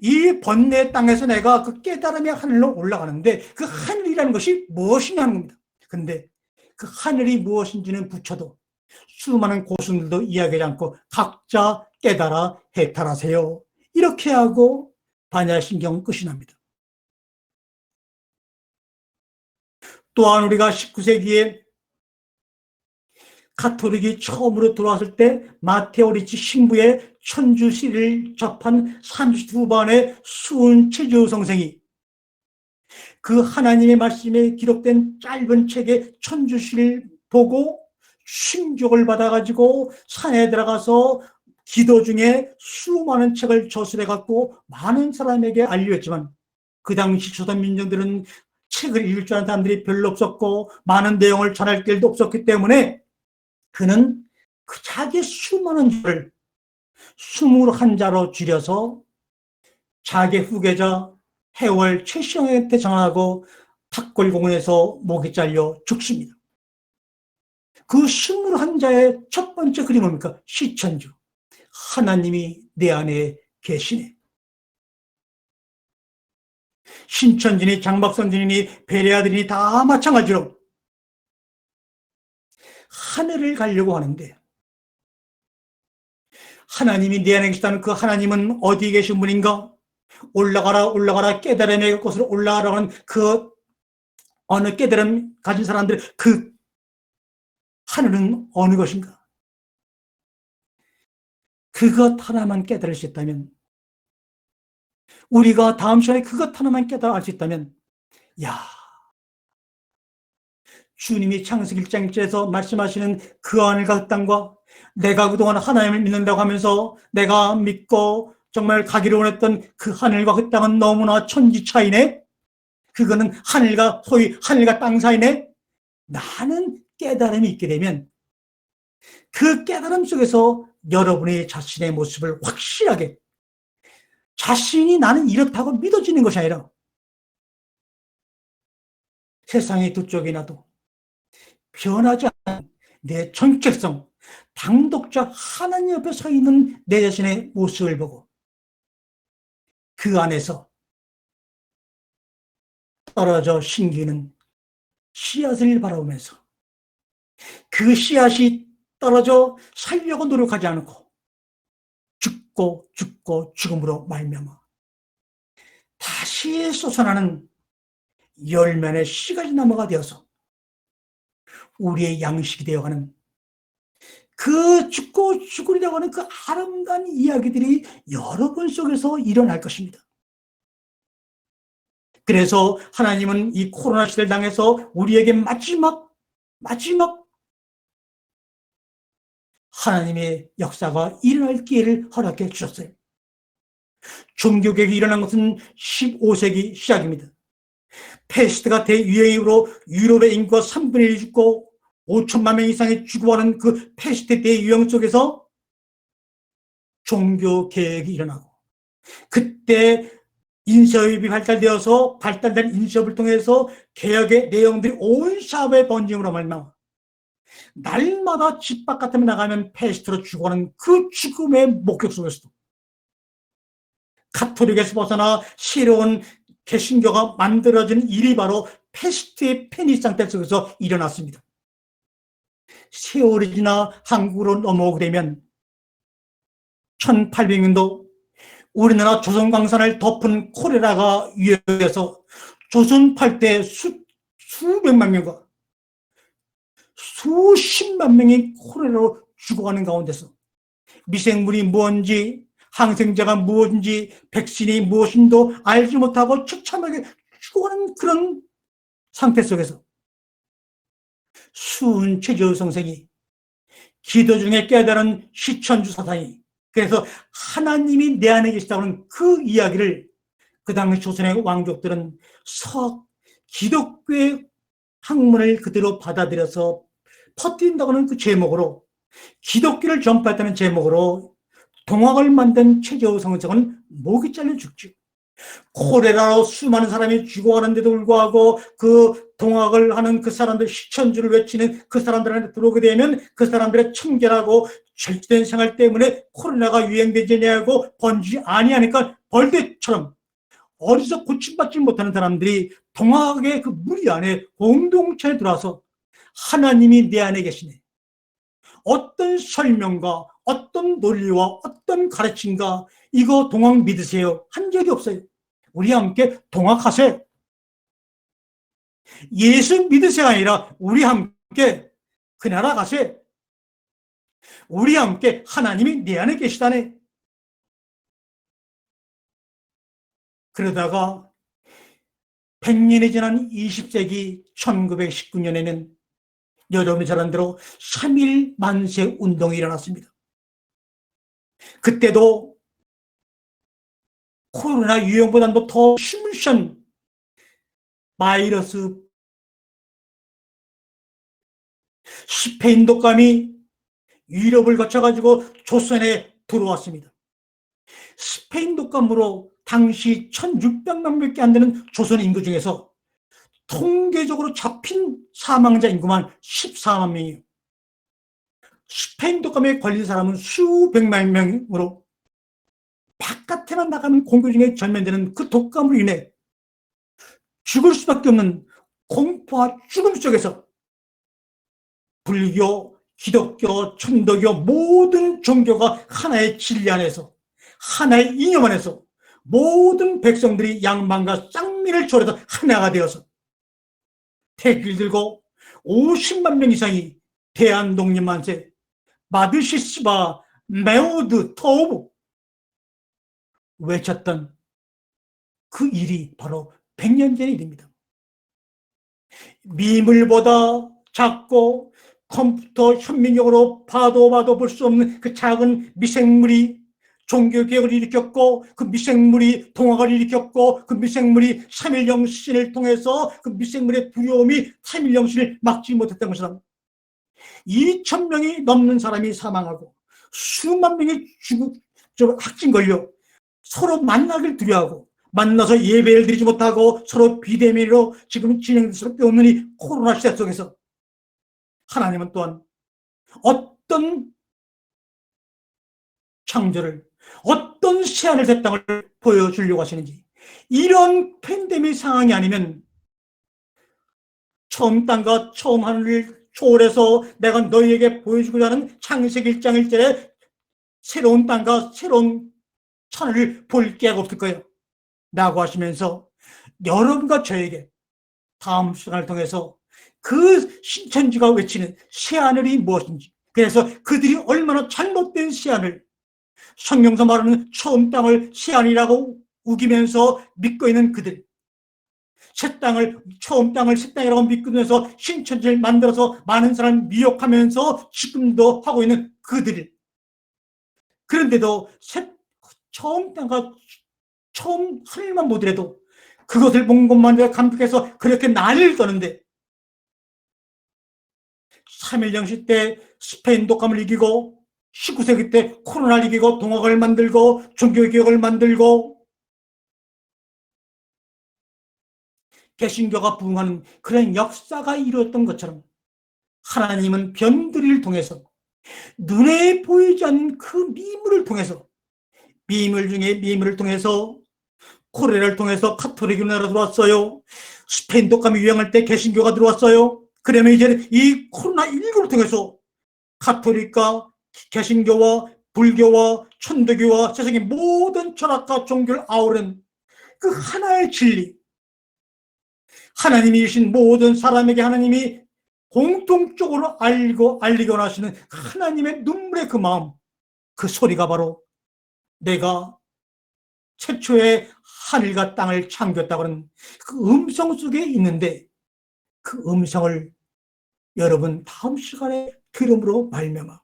이 번뇌 땅에서 내가 그 깨달음의 하늘로 올라가는데 그 하늘이라는 것이 무엇이냐는 겁니다. 근데 그 하늘이 무엇인지는 부처도 수많은 고승들도 이야기하지 않고 각자 깨달아 해탈하세요, 이렇게 하고 반야신경은 끝이 납니다. 또한 우리가 19세기에 가톨릭이 처음으로 들어왔을 때 마테오 리치 신부의 천주시를 접한 32반의 수은체조 성생이 그 하나님의 말씀에 기록된 짧은 책의 천주시를 보고 충격을 받아가지고 산에 들어가서 기도 중에 수많은 책을 저술해갖고 많은 사람에게 알렸지만, 그 당시 조선 민정들은 책을 읽을 줄 아는 사람들이 별로 없었고 많은 내용을 전할 길도 없었기 때문에 그는 그 자기 수많은 줄을 21자로 줄여서 자기 후계자 해월 최시영한테 전하고 탁골공원에서 목이 잘려 죽습니다. 그 21자의 첫 번째 그림은 뭡니까? 시천주. 하나님이 내 안에 계시네. 신천지니 장박선진이니 베레아들이니 다 마찬가지로 하늘을 가려고 하는데, 하나님이 내 안에 계시다는 그 하나님은 어디에 계신 분인가? 올라가라 깨달음의 곳으로 올라가라고 하는 그 어느 깨달음 가진 사람들, 그 하늘은 어느 것인가? 그것 하나만 깨달을 수 있다면, 우리가 다음 시간에 그것 하나만 깨달아 알 수 있다면, 주님이 창세기 1장 1절에서 말씀하시는 그 하늘과 그 땅과 내가 그동안 하나님을 믿는다고 하면서 내가 믿고 정말 가기를 원했던 그 하늘과 그 땅은 너무나 천지 차이네. 그거는 소위 하늘과 땅 사이네. 나는 깨달음이 있게 되면 그 깨달음 속에서 여러분의 자신의 모습을 확실하게, 자신이 나는 이렇다고 믿어지는 것이 아니라 세상의 두 쪽이 나도 변하지 않는 내 정체성, 당독자 하나님 옆에 서 있는 내 자신의 모습을 보고 그 안에서 떨어져 신기는 씨앗을 바라보면서 그 씨앗이 떨어져 살려고 노력하지 않고 죽고 죽음으로 말미암아 다시 솟아나는 열매의 씨가지 나무가 되어서 우리의 양식이 되어가는 그 죽고 죽으리라고 하는 그 아름다운 이야기들이 여러분 속에서 일어날 것입니다. 그래서 하나님은 이 코로나 시대를 당해서 우리에게 마지막 하나님의 역사가 일어날 기회를 허락해 주셨어요. 종교개혁이 일어난 것은 15세기 시작입니다. 패스트가 대유행으로 유럽의 인구가 3분의 1이 죽고 5천만 명 이상이 죽어가는 그 패스트 대유행 속에서 종교개혁이 일어나고, 그때 인쇄업이 발달된 인쇄업을 통해서 개혁의 내용들이 온 사회에 번짐으로 말미암아 날마다 집 바깥에 나가면 패스트로 죽어가는 그 죽음의 목격 속에서도 가톨릭에서 벗어나 새로운 개신교가 만들어진 일이 바로 패스트의 페니 상태 속에서 일어났습니다. 세월이 지나 한국으로 넘어오게 되면 1800년도 우리나라 조선광산을 덮은 콜레라가 유행해서 조선 팔대 수백만 명과 수십만 명이 콜레라로 죽어가는 가운데서 미생물이 무엇인지, 항생제가 무엇인지, 백신이 무엇인도 알지 못하고 처참하게 죽어가는 그런 상태 속에서 수은 최재우 선생이 기도 중에 깨달은 시천주 사상이, 그래서 하나님이 내 안에 계시다는 그 이야기를 그 당시 조선의 왕족들은 기독교의 학문을 그대로 받아들여서 퍼뜨린다고 하는 그 제목으로, 기독교를 전파했다는 제목으로 동학을 만든 최재우 선생은 목이 잘려 죽지. 콜레라로 수많은 사람이 죽어가는데도 불구하고 그 동학을 하는 그 사람들, 시천주를 외치는 그 사람들한테 들어오게 되면 그 사람들의 청결하고 절제된 생활 때문에 콜레라가 유행되지 아니하고 번지지 아니하니까 벌떼처럼 어디서 고침받지 못하는 사람들이 동학의 그 무리 안에 공동체에 들어와서 하나님이 내 안에 계시네, 어떤 설명과 어떤 논리와 어떤 가르침과 이거 동학 믿으세요 한 적이 없어요. 우리 함께 동학하세요. 예수 믿으세요 아니라 우리 함께 그 나라 가세요. 우리 함께 하나님이 내 안에 계시다네. 그러다가 100년이 지난 20세기 1919년에는 여러분이 잘 아는 대로 3.1 만세 운동이 일어났습니다. 그때도 코로나 유행보다도 더 심심한 바이러스, 스페인 독감이 유럽을 거쳐가지고 조선에 들어왔습니다. 스페인 독감으로 당시 1600만 명밖에 안 되는 조선 인구 중에서 통계적으로 잡힌 사망자 인구만 14만 명이에요. 스페인 독감에 걸린 사람은 수백만 명으로 바깥에만 나가면 공교중에 전면되는 그 독감으로 인해 죽을 수밖에 없는 공포와 죽음 속에서 불교, 기독교, 천도교 모든 종교가 하나의 진리 안에서, 하나의 이념 안에서 모든 백성들이 양만과 쌍민을 초래해서 하나가 되어서 태극을 들고 50만 명 이상이 대한독립만세, 마드시스바 메우드 토브 외쳤던 그 일이 바로 100년 전의 일입니다. 미물보다 작고 컴퓨터 현미경으로 봐도 볼 수 없는 그 작은 미생물이 종교개혁을 일으켰고, 그 미생물이 동학을 일으켰고, 그 미생물이 삼일영신을 통해서 그 미생물의 두려움이 삼일영신을 막지 못했던 것이다. 2,000명이 넘는 사람이 사망하고 수만 명이 확진 걸려 서로 만나길 두려워하고 만나서 예배를 드리지 못하고 서로 비대면으로 지금 진행될 수밖에 없는 이 코로나 시대 속에서 하나님은 또한 어떤 창조를, 어떤 새하늘 새 땅을 보여주려고 하시는지, 이런 팬데믹 상황이 아니면 처음 땅과 처음 하늘을 초월해서 내가 너희에게 보여주고자 하는 창세기 1장 1절에 새로운 땅과 새로운 하늘을 볼 기회가 없을 거예요 라고 하시면서 여러분과 저에게 다음 시간을 통해서 그 신천지가 외치는 새하늘이 무엇인지, 그래서 그들이 얼마나 잘못된 새하늘, 성경에서 말하는 처음 땅을 새하늘이라고 우기면서 믿고 있는 그들, 새 땅을, 처음 땅을 새 땅이라고 믿고 있면서 신천지를 만들어서 많은 사람을 미혹하면서 지금도 하고 있는 그들, 그런데도 처음 땅과 처음 하늘만 보더라도 그것을 본 것만 감격해서 그렇게 난리를 떠는데, 3.1영시 때 스페인 독감을 이기고 19세기 때 코로나를 이기고 동학을 만들고 종교개혁을 만들고 개신교가 부흥하는 그런 역사가 이루어졌던 것처럼 하나님은 변두리를 통해서 눈에 보이지 않는 그 미물을 통해서 미물 중에 미물을 통해서 코레라를 통해서 카톨릭이 우리나라 들어왔어요. 스페인 독감이 유행할 때 개신교가 들어왔어요. 그러면 이제 이 코로나19를 통해서 카톨릭과 개신교와 불교와 천도교와 세상의 모든 철학과 종교를 아우르는 그 하나의 진리, 하나님이신 모든 사람에게 하나님이 공통적으로 알리고 하시는 하나님의 눈물의 그 마음, 그 소리가 바로 내가 최초의 하늘과 땅을 창조했다고 하는 그 음성 속에 있는데, 그 음성을 여러분 다음 시간에 들음으로 말미암아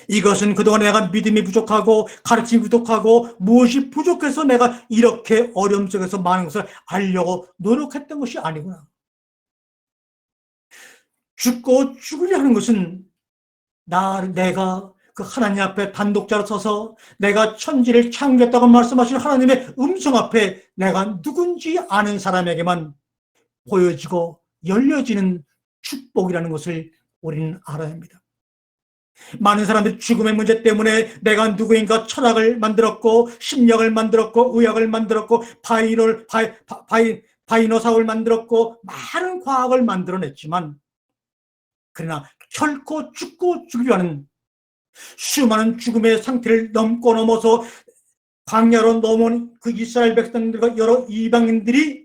이것은 그동안 내가 믿음이 부족하고 가르침이 부족하고 무엇이 부족해서 내가 이렇게 어려움 속에서 많은 것을 알려고 노력했던 것이 아니구나. 죽고 죽으려 하는 것은 내가 그 하나님 앞에 단독자로 서서 내가 천지를 창조했다고 말씀하신 하나님의 음성 앞에 내가 누군지 아는 사람에게만 보여지고 열려지는 축복이라는 것을 우리는 알아야 합니다. 많은 사람들이 죽음의 문제 때문에 내가 누구인가 철학을 만들었고 심리학을 만들었고 의학을 만들었고 바이노사를 만들었고 많은 과학을 만들어냈지만, 그러나 결코 죽고 죽으려 하는 수많은 죽음의 상태를 넘어서 광야로 넘어온 그 이스라엘 백성들과 여러 이방인들이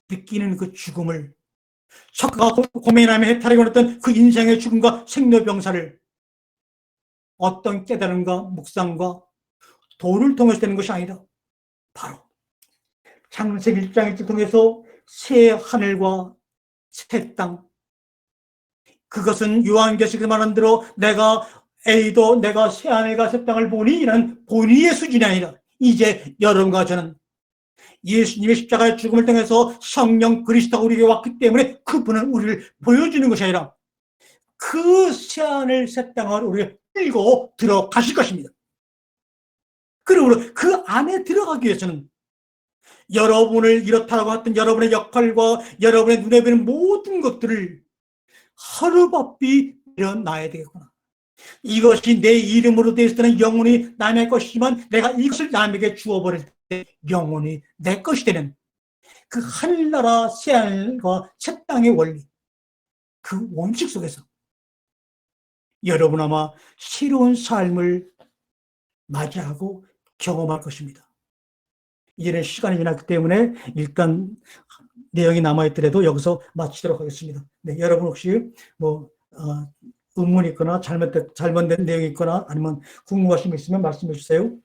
느끼는 그 죽음을, 석가가 고메남의 해탈이 원했던 그 인생의 죽음과 생로병사를 어떤 깨달음과 묵상과 도를 통해서 되는 것이 아니라 바로 창세기 1장을 통해서 새 하늘과 새 땅, 그것은 요한계시록에 말한 대로 내가 A도 내가 새 하늘과 새 땅을 보니 이라는 본의의 수준이 아니라 이제 여러분과 저는 예수님의 십자가의 죽음을 통해서 성령 그리스도가 우리에게 왔기 때문에 그분은 우리를 보여주는 것이 아니라 그 새하늘 새 땅을 우리가 끌고 들어가실 것입니다. 그리고 그 안에 들어가기 위해서는 여러분을 이렇다라고 했던 여러분의 역할과 여러분의 눈에 보이는 모든 것들을 하루바삐 일어나야 되겠구나. 이것이 내 이름으로 되어 있을 때는 영원히 남의 것이지만 내가 이것을 남에게 주어버릴 때 영원히 내 것이 되는 그 하늘나라 새하늘과 새 땅의 원리, 그 원칙 속에서 여러분 아마 새로운 삶을 맞이하고 경험할 것입니다. 이제는 시간이 지났기 때문에 일단 내용이 남아있더라도 여기서 마치도록 하겠습니다. 네, 여러분 혹시 의문이 있거나 잘못된 내용이 있거나 아니면 궁금하신 거 있으면 말씀해 주세요.